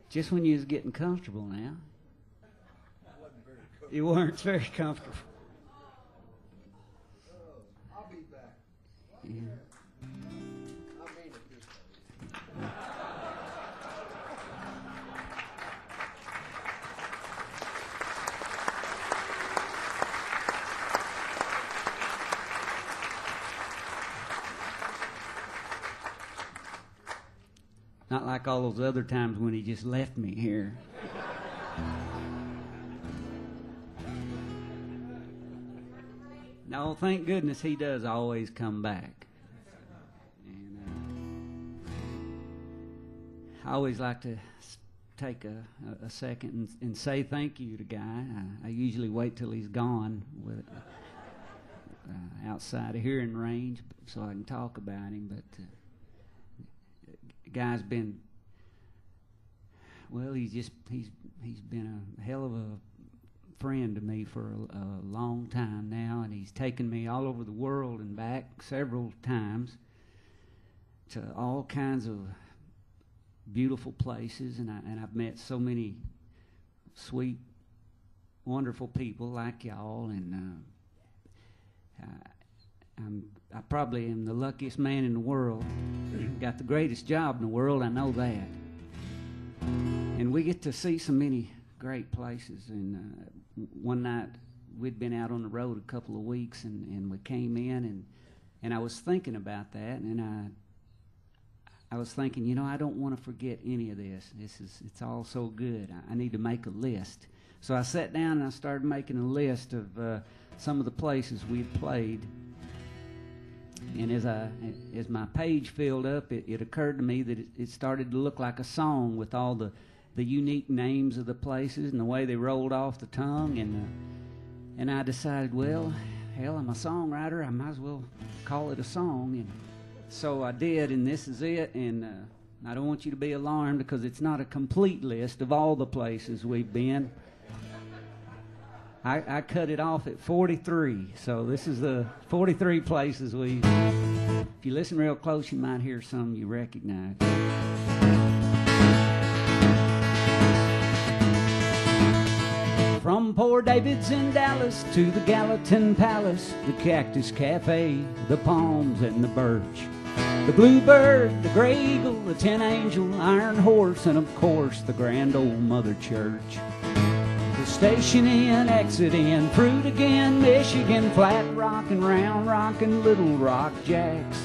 Just when you was getting comfortable now. You weren't very comfortable. I'll be back. Yeah. Not like all those other times when he just left me here. No, thank goodness he does always come back. And I always like to take a second and say thank you to Guy. I usually wait till he's gone with outside of hearing range so I can talk about him, but Guy's been, well, he's been a hell of a friend to me for a long time now, and he's taken me all over the world and back several times to all kinds of beautiful places, and I've met so many sweet, wonderful people like y'all, and I probably am the luckiest man in the world. Got the greatest job in the world, I know that. And we get to see so many great places. And one night we'd been out on the road a couple of weeks, and we came in, and I was thinking about that, and I was thinking, you know, I don't want to forget any of this. It's all so good. I need to make a list. So I sat down and I started making a list of some of the places we'd played. And as my page filled up, it occurred to me that it started to look like a song with all the unique names of the places and the way they rolled off the tongue. And I decided, well, hell, I'm a songwriter. I might as well call it a song. And so I did, and this is it. And I don't want you to be alarmed because it's not a complete list of all the places we've been. I cut it off at 43, so this is the 43 places we. If you listen real close, you might hear some you recognize. From Poor David's in Dallas to the Gallatin Palace, the Cactus Cafe, the Palms and the Birch, the Bluebird, the Gray Eagle, the Tin Angel, Iron Horse, and of course the grand old Mother Church. Station Inn, Exit Inn, Fruit again, Michigan, Flat Rock and Round Rock and Little Rock Jacks.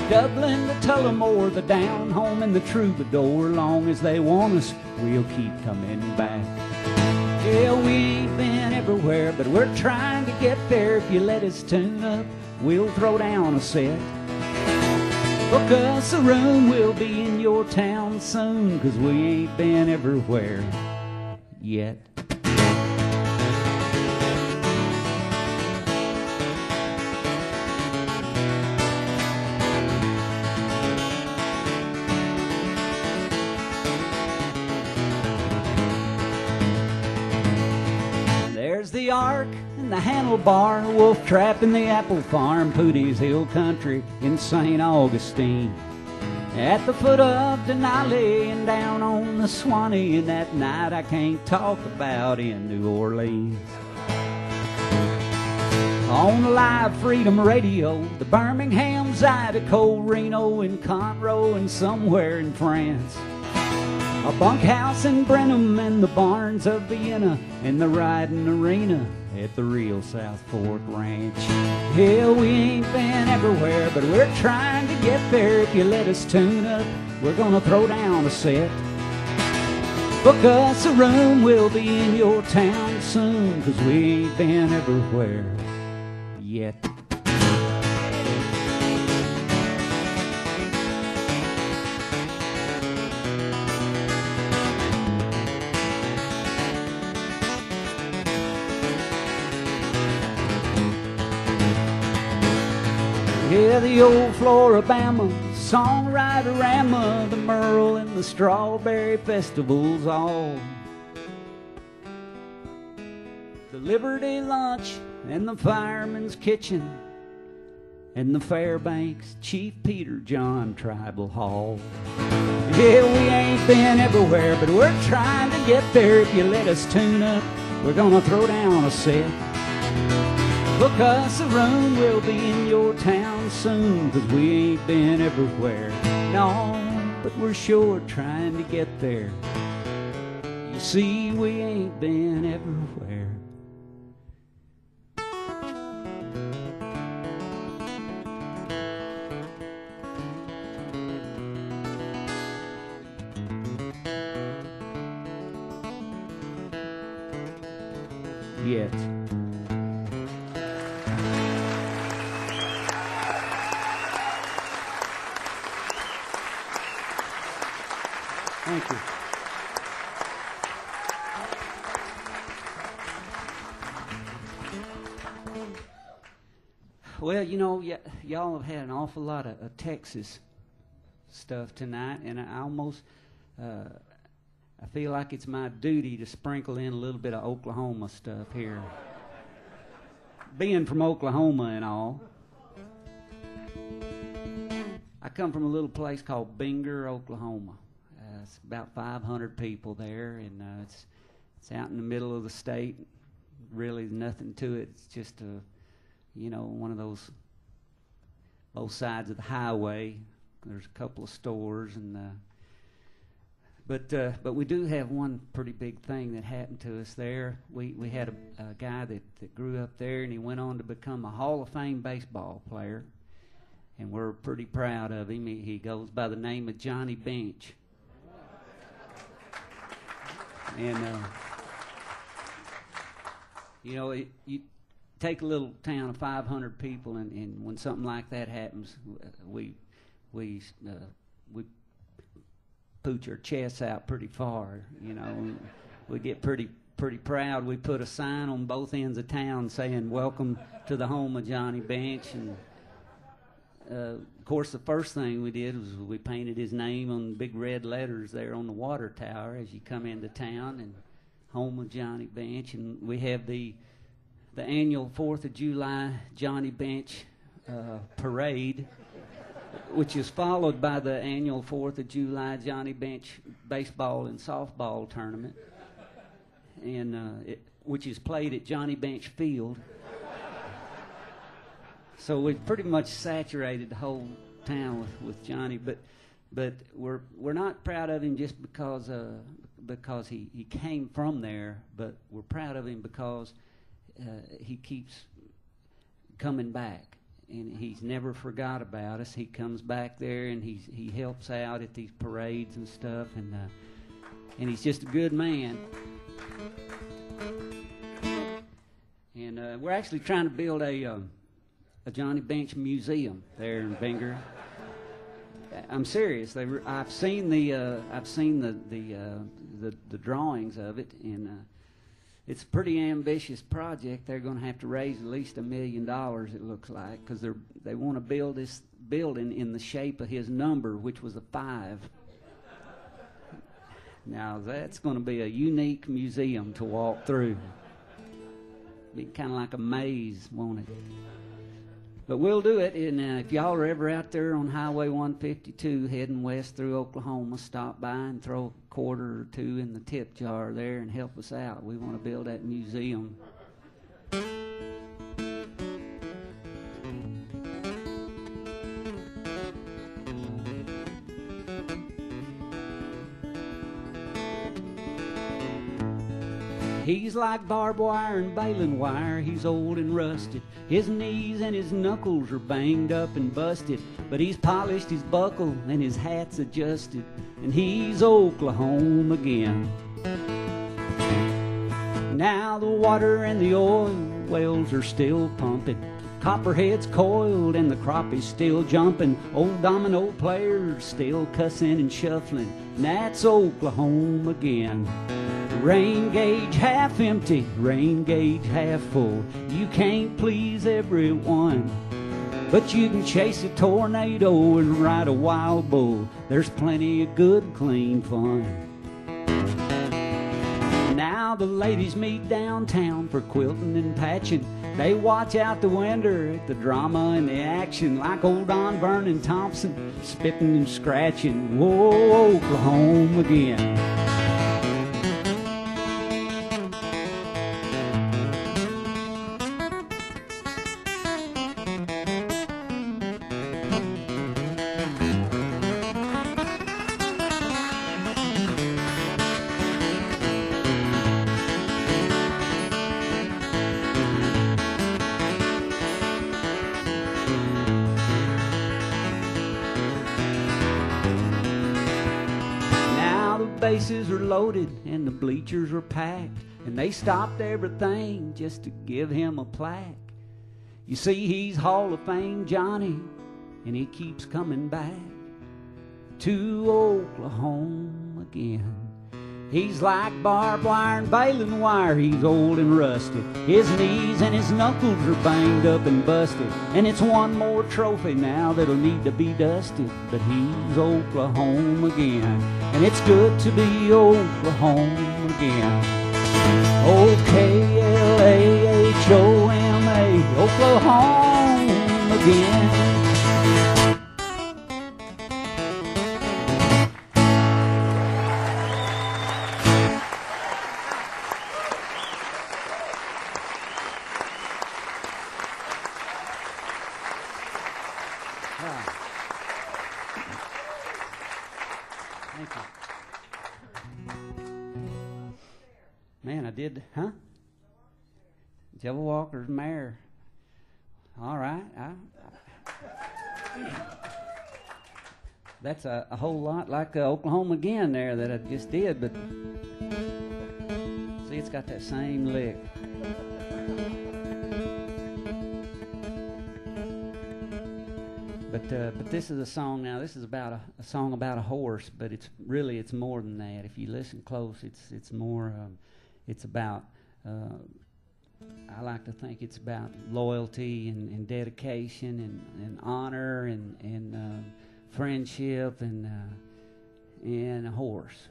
Dublin to Tullamore, the Down Home and the Troubadour. Long as they want us, we'll keep coming back. Yeah, we ain't been everywhere, but we're trying to get there. If you let us tune up, we'll throw down a set. Book us a room, we'll be in your town soon, 'cause we ain't been everywhere yet. There's the Ark and the Handlebar, Wolf Trap and the Apple Farm, Pootie's Hill Country in St. Augustine. At the foot of Denali and down on the Swanee, and that night I can't talk about in New Orleans. On Live Freedom Radio, the Birmingham, Zydeco, Reno, and Conroe, and somewhere in France. A bunkhouse in Brenham and the barns of Vienna and the riding arena at the real South Fork Ranch. Yeah, we ain't been everywhere, but we're trying to get there. If you let us tune up, we're gonna throw down a set. Book us a room, we'll be in your town soon, 'cause we ain't been everywhere yet. Yeah, the old Floribama, songwriter Rama, the Merle and the Strawberry Festivals all. The Liberty Lunch and the Fireman's Kitchen and the Fairbanks Chief Peter John Tribal Hall. Yeah, we ain't been everywhere, but we're trying to get there. If you let us tune up, we're gonna throw down a set. Book us a room, we'll be in your town soon, 'cause we ain't been everywhere, no, but we're sure trying to get there. You see, we ain't been everywhere. Yet. Thank you. Well, you know, y'all have had an awful lot of Texas stuff tonight, and I almost, I feel like it's my duty to sprinkle in a little bit of Oklahoma stuff here. Being from Oklahoma and all. I come from a little place called Binger, Oklahoma. It's about 500 people there, and it's out in the middle of the state. Really nothing to it. It's just one of those both sides of the highway. There's a couple of stores, and but we do have one pretty big thing that happened to us there. We had a guy that grew up there, and he went on to become a Hall of Fame baseball player, and we're pretty proud of him. He goes by the name of Johnny Bench. And, you take a little town of 500 people, and when something like that happens, we pooch our chests out pretty far, you know. We get pretty proud. We put a sign on both ends of town saying, "Welcome to the home of Johnny Bench." And, of course, the first thing we did was we painted his name on big red letters there on the water tower as you come into town, and home of Johnny Bench. And we have the annual 4th of July Johnny Bench parade, which is followed by the annual 4th of July Johnny Bench baseball and softball tournament, and which is played at Johnny Bench Field. So we've pretty much saturated the whole town with Johnny, but we're not proud of him just because he came from there, but we're proud of him because he keeps coming back. and he's never forgot about us. He comes back there and he helps out at these parades and stuff, and he's just a good man. And we're actually trying to build a Johnny Bench museum there in Bingor. I'm serious. I've seen the drawings of it, and it's a pretty ambitious project. They're going to have to raise at least $1 million, it looks like, because they want to build this building in the shape of his number, which was a 5. Now that's going to be a unique museum to walk through. Be kind of like a maze, won't it? But we'll do it, and if y'all are ever out there on Highway 152 heading west through Oklahoma, stop by and throw a quarter or two in the tip jar there and help us out. We want to build that museum. He's like barbed wire and baling wire, he's old and rusted. His knees and his knuckles are banged up and busted, but he's polished his buckle and his hat's adjusted, and he's Oklahoma again. Now the water and the oil wells are still pumping, copperhead's coiled and the crappie's still jumping, old domino players still cussing and shuffling, and that's Oklahoma again. Rain gauge half empty, rain gauge half full. You can't please everyone, but you can chase a tornado and ride a wild bull. There's plenty of good, clean fun. Now the ladies meet downtown for quilting and patching. They watch out the window at the drama and the action, like old Don Vernon Thompson, spitting and scratching. Whoa, Oklahoma again. Bases are loaded and the bleachers are packed, and they stopped everything just to give him a plaque. You see, he's Hall of Fame Johnny, and he keeps coming back to Oklahoma again. He's like barbed wire and baling wire, he's old and rusted. His knees and his knuckles are banged up and busted, and it's one more trophy now that'll need to be dusted. But he's Oklahoma again, and it's good to be Oklahoma again. O-K-L-A-H-O-M-A, Oklahoma again. Thank you. Man, I did, huh? Joe Walker's Mare. All right. That's a whole lot like Oklahoma again there that I just did, but see, it's got that same lick. But this is a song now. This is about a song about a horse, but it's more than that. If you listen close, it's more. It's about. I like to think it's about loyalty and dedication and honor and friendship and a horse.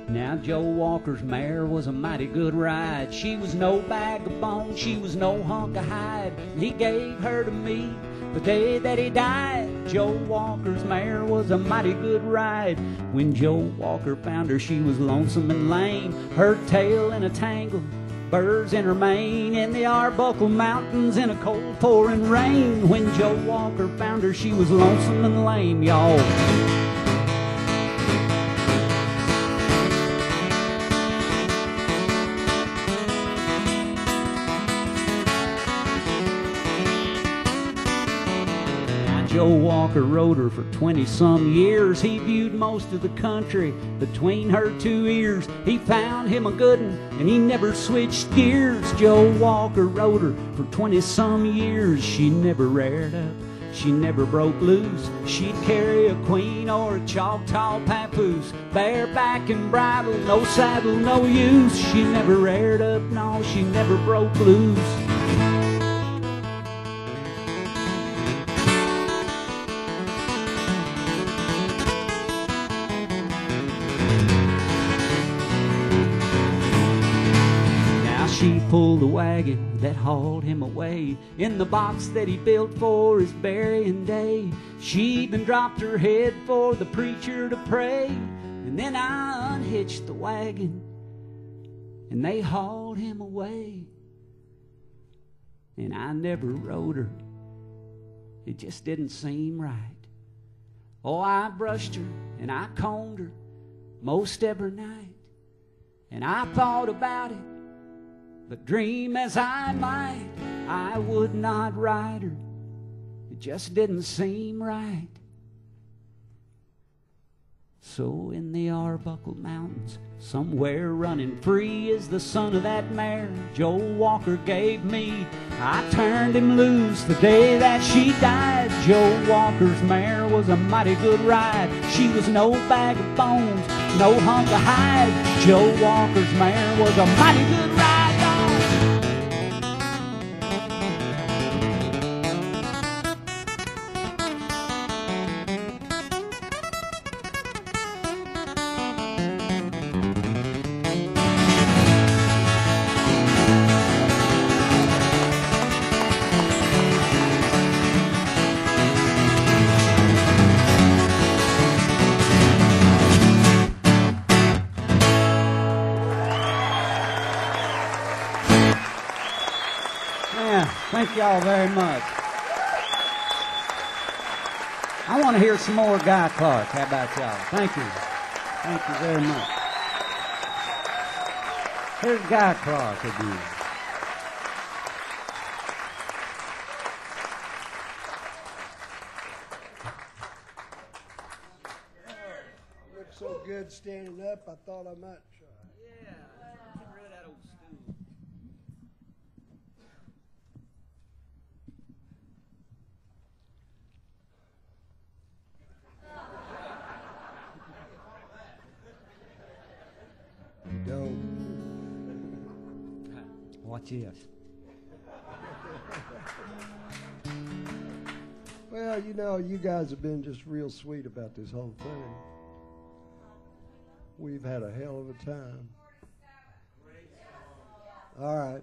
Now Joe Walker's mare was a mighty good ride. She was no bag of bones, she was no hunk of hide. He gave her to me the day that he died. Joe Walker's mare was a mighty good ride. When Joe Walker found her, she was lonesome and lame, her tail in a tangle, birds in her mane, in the Arbuckle Mountains in a cold pouring rain. When Joe Walker found her, she was lonesome and lame, y'all. Joe Walker rode her for 20-some years. He viewed most of the country between her two ears. He found him a good one, and he never switched gears. Joe Walker rode her for 20-some years. She never reared up, she never broke loose. She'd carry a queen or a Choctaw papoose, bareback and bridle, no saddle, no use. She never reared up, no, she never broke loose. She pulled the wagon that hauled him away in the box that he built for his burying day. She even dropped her head for the preacher to pray. And then I unhitched the wagon and they hauled him away. And I never rode her. It just didn't seem right. Oh, I brushed her and I combed her most every night. And I thought about it, but dream as I might, I would not ride her. It just didn't seem right. So in the Arbuckle Mountains, somewhere running free is the son of that mare Joe Walker gave me. I turned him loose the day that she died. Joe Walker's mare was a mighty good ride. She was no bag of bones, no hunk of hide. Joe Walker's mare was a mighty good ride. Thank y'all very much. I want to hear some more Guy Clark. How about y'all? Thank you. Thank you very much. Here's Guy Clark again. Looked so good standing up, I thought I might try. Yeah, get rid of that old stool. Don't. Watch this. Well, you know, you guys have been just real sweet about this whole thing. We've had a hell of a time. All right.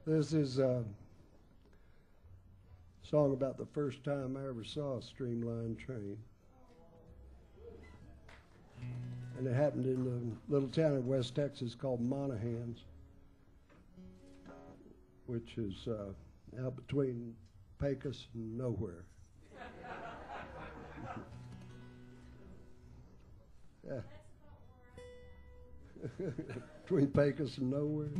This is a song about the first time I ever saw a streamlined train. And it happened in a little town in West Texas called Monahans, which is out between Pecos and nowhere. Yeah. Between Pecos and nowhere.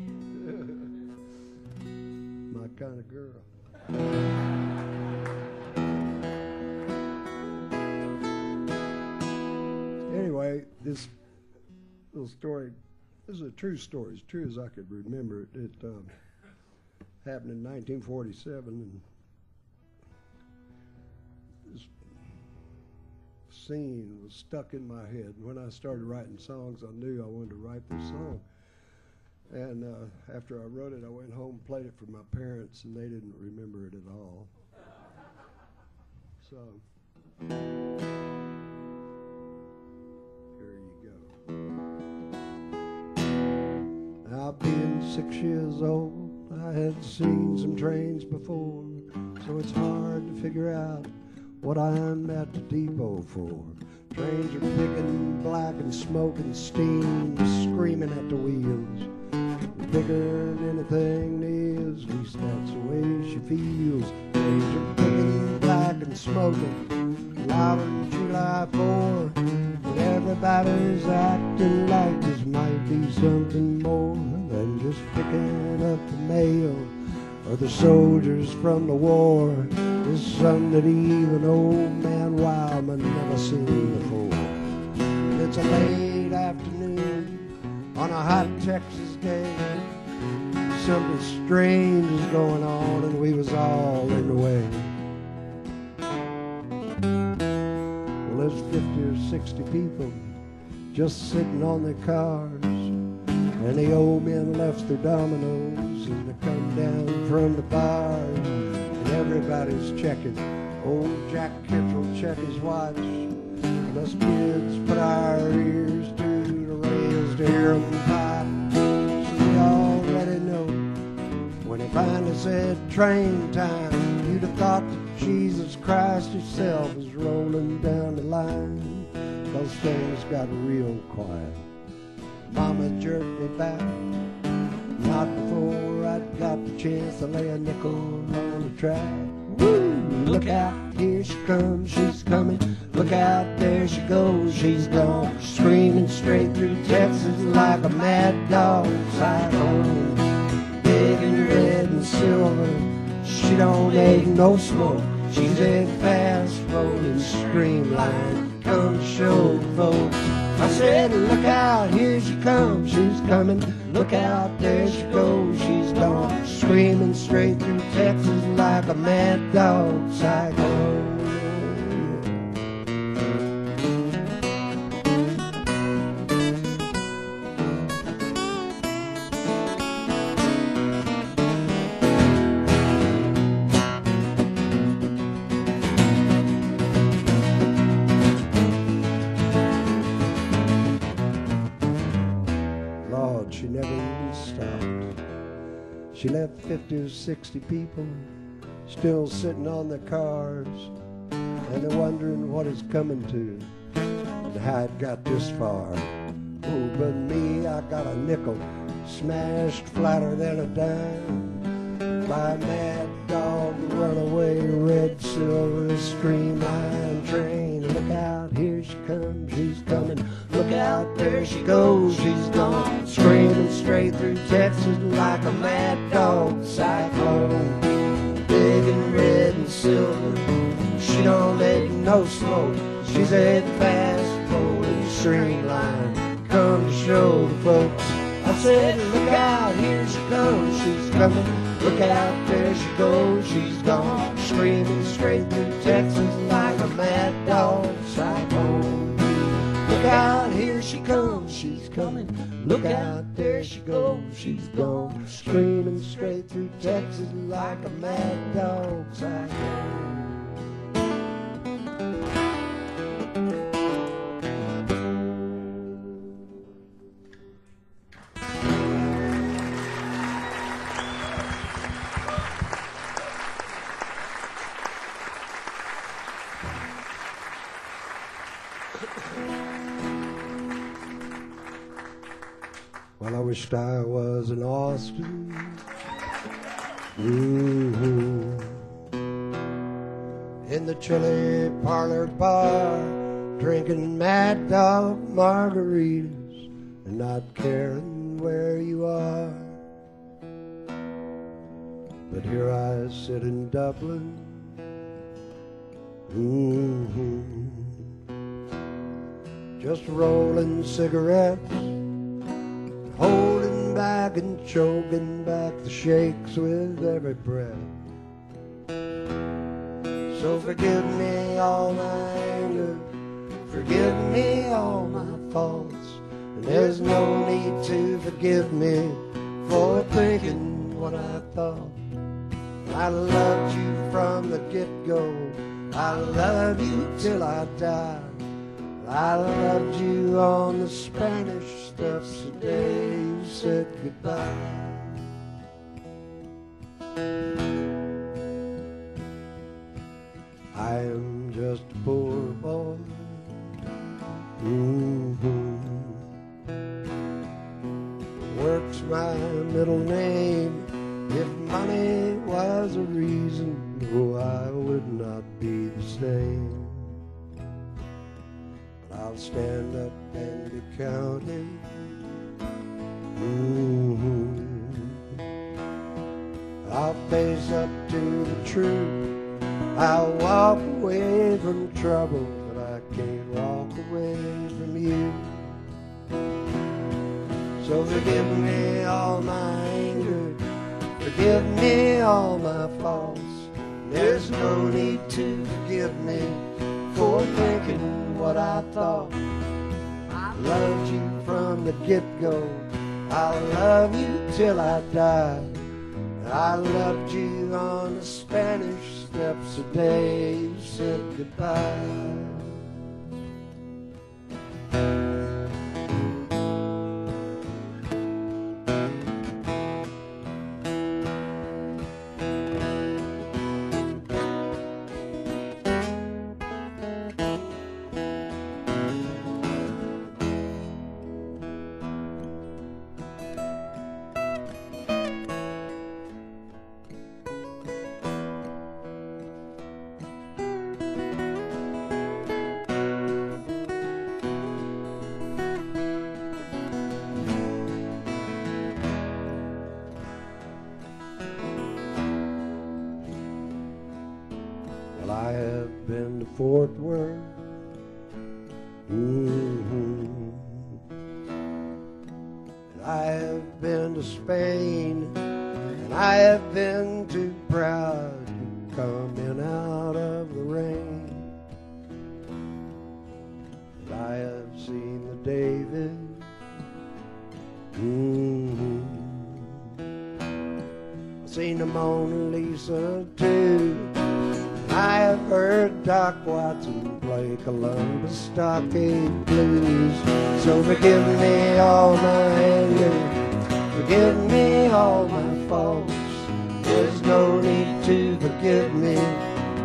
My kind of girl. Anyway, this little story, this is a true story, as true as I could remember it. It happened in 1947, and this scene was stuck in my head. When I started writing songs, I knew I wanted to write this song. And after I wrote it, I went home and played it for my parents, and they didn't remember it at all. So, here you go. Now, being 6 years old, I had seen some trains before, so it's hard to figure out what I'm at the depot for. Trains are thick and black and smoke and steam, screaming at the wheels. Bigger than anything is, at least that's the way she feels. Trains are thick and black and smoking, louder than July 4. But everybody's acting like this might be something more than just picking picking up the mail, or the soldiers from the war. Is something that even old man Wildman never seen before. It's a late afternoon on a hot Texas day. Something strange is going on, and we was all in the way. Well, there's 50 or 60 people just sitting on their cars, and the old men left their dominoes, and they come down from the bar, and everybody's checking. Old Jack Kittrell check his watch, and us kids put our ears to the rails to hear them pop. So we already know when he finally said train time, you'd have thought that Jesus Christ himself was rolling down the line. Those things got real quiet. Mama jerked me back, not before I'd got the chance to lay a nickel on the track. Woo! Look out, here she comes, she's coming. Look out, there she goes, she's gone. Screaming straight through Texas like a mad dog. Cyclone, big and red and silver. She don't make no smoke. She's a fast rolling streamline. Come show the folks. I said, look out, here she comes, she's coming. Look out, there she goes, she's gone. Screaming straight through Texas like a mad dog. Cyclone. She never even stopped. She left 50 or 60 people still sitting on their cars, and they're wondering what it's coming to and how it got this far. Oh, but me, I got a nickel smashed flatter than a dime by a mad dog runaway red silver streamline train. Look out, here she comes, she's coming. Look out, there she goes, she's gone. Screaming straight through Texas like a mad dog. Cyclone, big and red and silver. She don't make no smoke. She's a fast rolling streamline. Come to show the folks. I said, look out, here she comes, she's coming. Look out, there she goes, she's gone. Screaming straight through Texas like a mad dog. Cyclone, look out, here she comes, she's coming. Look out, there she goes, she's gone. Screaming straight through Texas like a mad dog. Cyclone. Well, I wished I was in Austin. In the chili parlor bar, drinking Mad Dog margaritas and not caring where you are. But here I sit in Dublin, just rolling cigarettes, holding back and choking back the shakes with every breath. So forgive me all my anger, forgive me all my faults, and there's no need to forgive me for thinking what I thought. I loved you from the get-go, I love you till I die. I loved you on the Spanish steps the day you said goodbye. I am just a poor boy. Work's my middle name. If money was a reason, oh, I would not be the same. I'll stand up and be counting. I'll face up to the truth. I'll walk away from trouble, but I can't walk away from you. So forgive me all my anger, forgive me all my faults. There's no need to forgive me for thinking what I thought. I loved you from the get-go, I'll love you till I die. I loved you on the Spanish Steps the day you said goodbye. I have been to Fort Worth, and I have been to Spain, and I have been too proud to come in out of the rain. And I have seen the David, I've seen the Mona Lisa too. I have heard Doc Watson play Columbus Stockade Blues. So forgive me all my anger, forgive me all my faults. There's no need to forgive me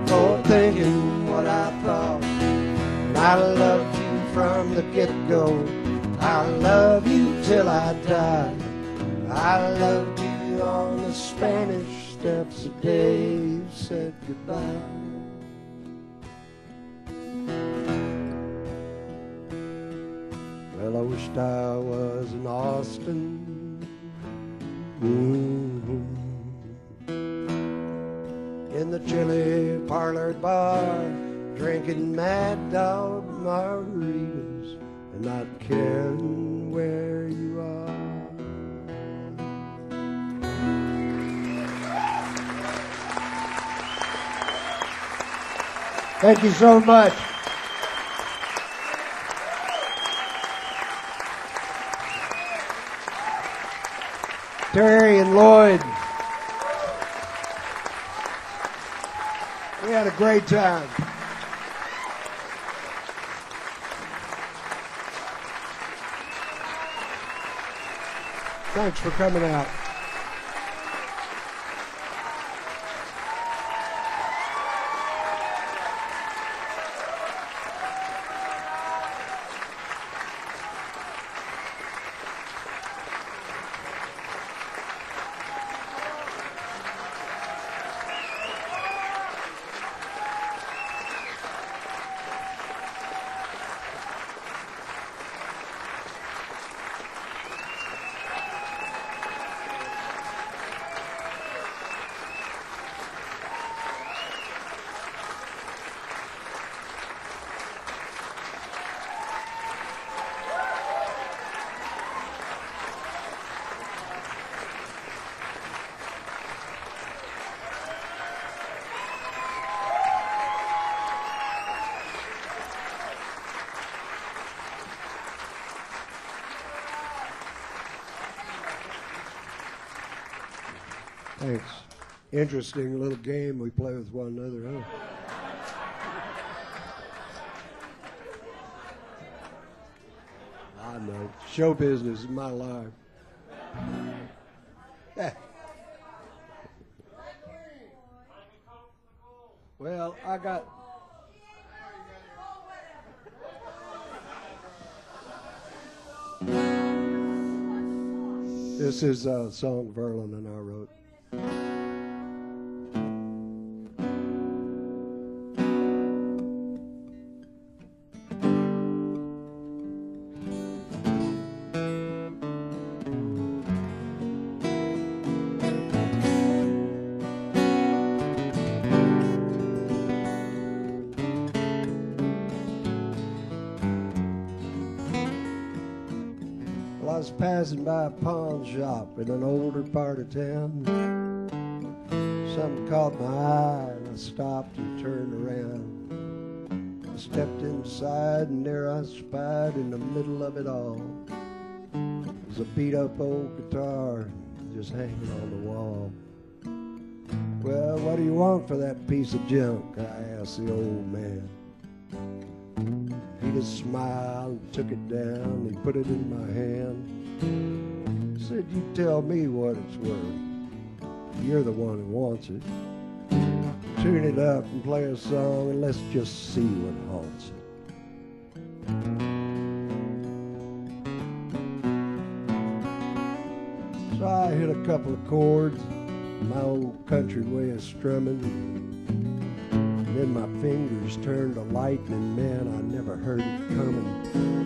for thinking what I thought. And I loved you from the get-go, I'll love you till I die. I loved you on the Spanish Steps the day you said goodbye. Well, I wished I was in Austin, in the chili parlor bar, drinking Mad Dog margaritas and not caring where you are. Thank you so much. Terry and Lloyd, we had a great time. Thanks for coming out. Thanks. Interesting little game we play with one another, huh? I know. Show business is my life. Well, I got... This is a song Verlin and I wrote. I was passing by a pawn shop in an older part of town. Something caught my eye and I stopped and turned around. I stepped inside and there I spied in the middle of it all was a beat-up old guitar just hanging on the wall. Well, what do you want for that piece of junk? I asked the old man. He just smiled and took it down. He put it in my hand. He said, you tell me what it's worth. You're the one who wants it. Tune it up and play a song and let's just see what haunts it. So I hit a couple of chords, my old country way of strumming. Then my fingers turned to lightning, man, I never heard it coming.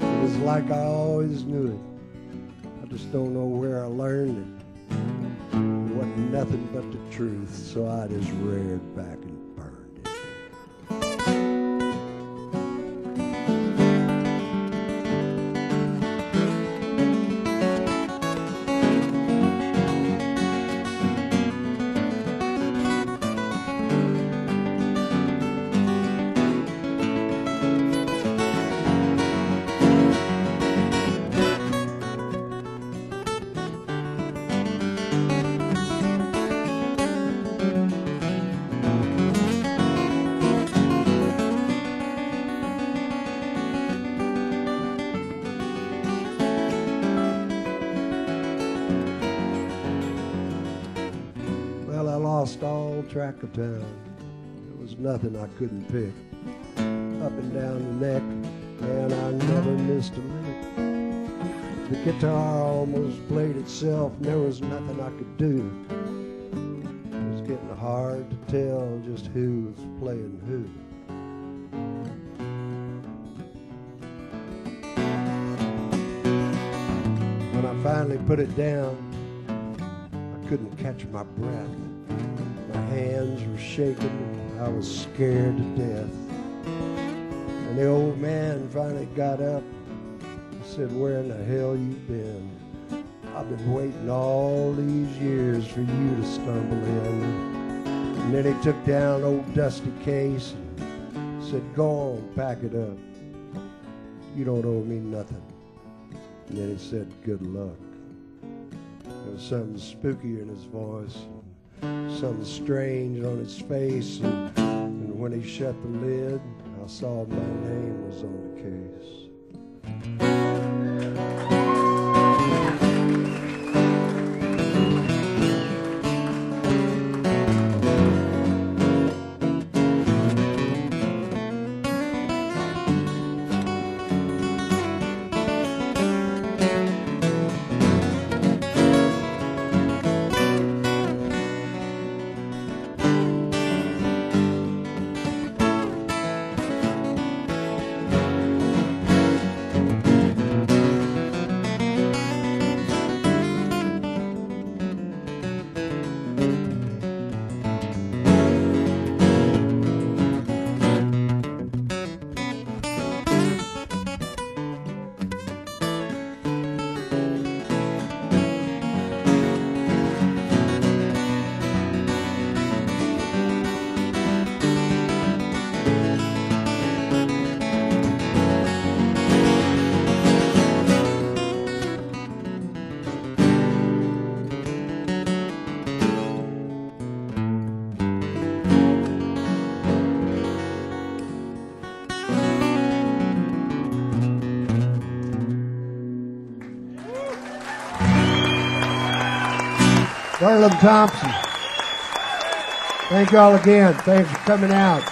It was like I always knew it. I just don't know where I learned it. It wasn't nothing but the truth, so I just reared back and burned it. Lost all track of time. There was nothing I couldn't pick. Up and down the neck, and I never missed a lick. The guitar almost played itself, and there was nothing I could do. It was getting hard to tell just who was playing who. When I finally put it down, I couldn't catch my breath. My hands were shaking, I was scared to death. And the old man finally got up and said, where in the hell you been? I've been waiting all these years for you to stumble in. And then he took down old dusty case and said, go on, pack it up. You don't owe me nothing. And then he said, good luck. There was something spooky in his voice, something strange on his face, and when he shut the lid, I saw my name was on the case. Garland Thompson. Thank y'all again. Thanks for coming out.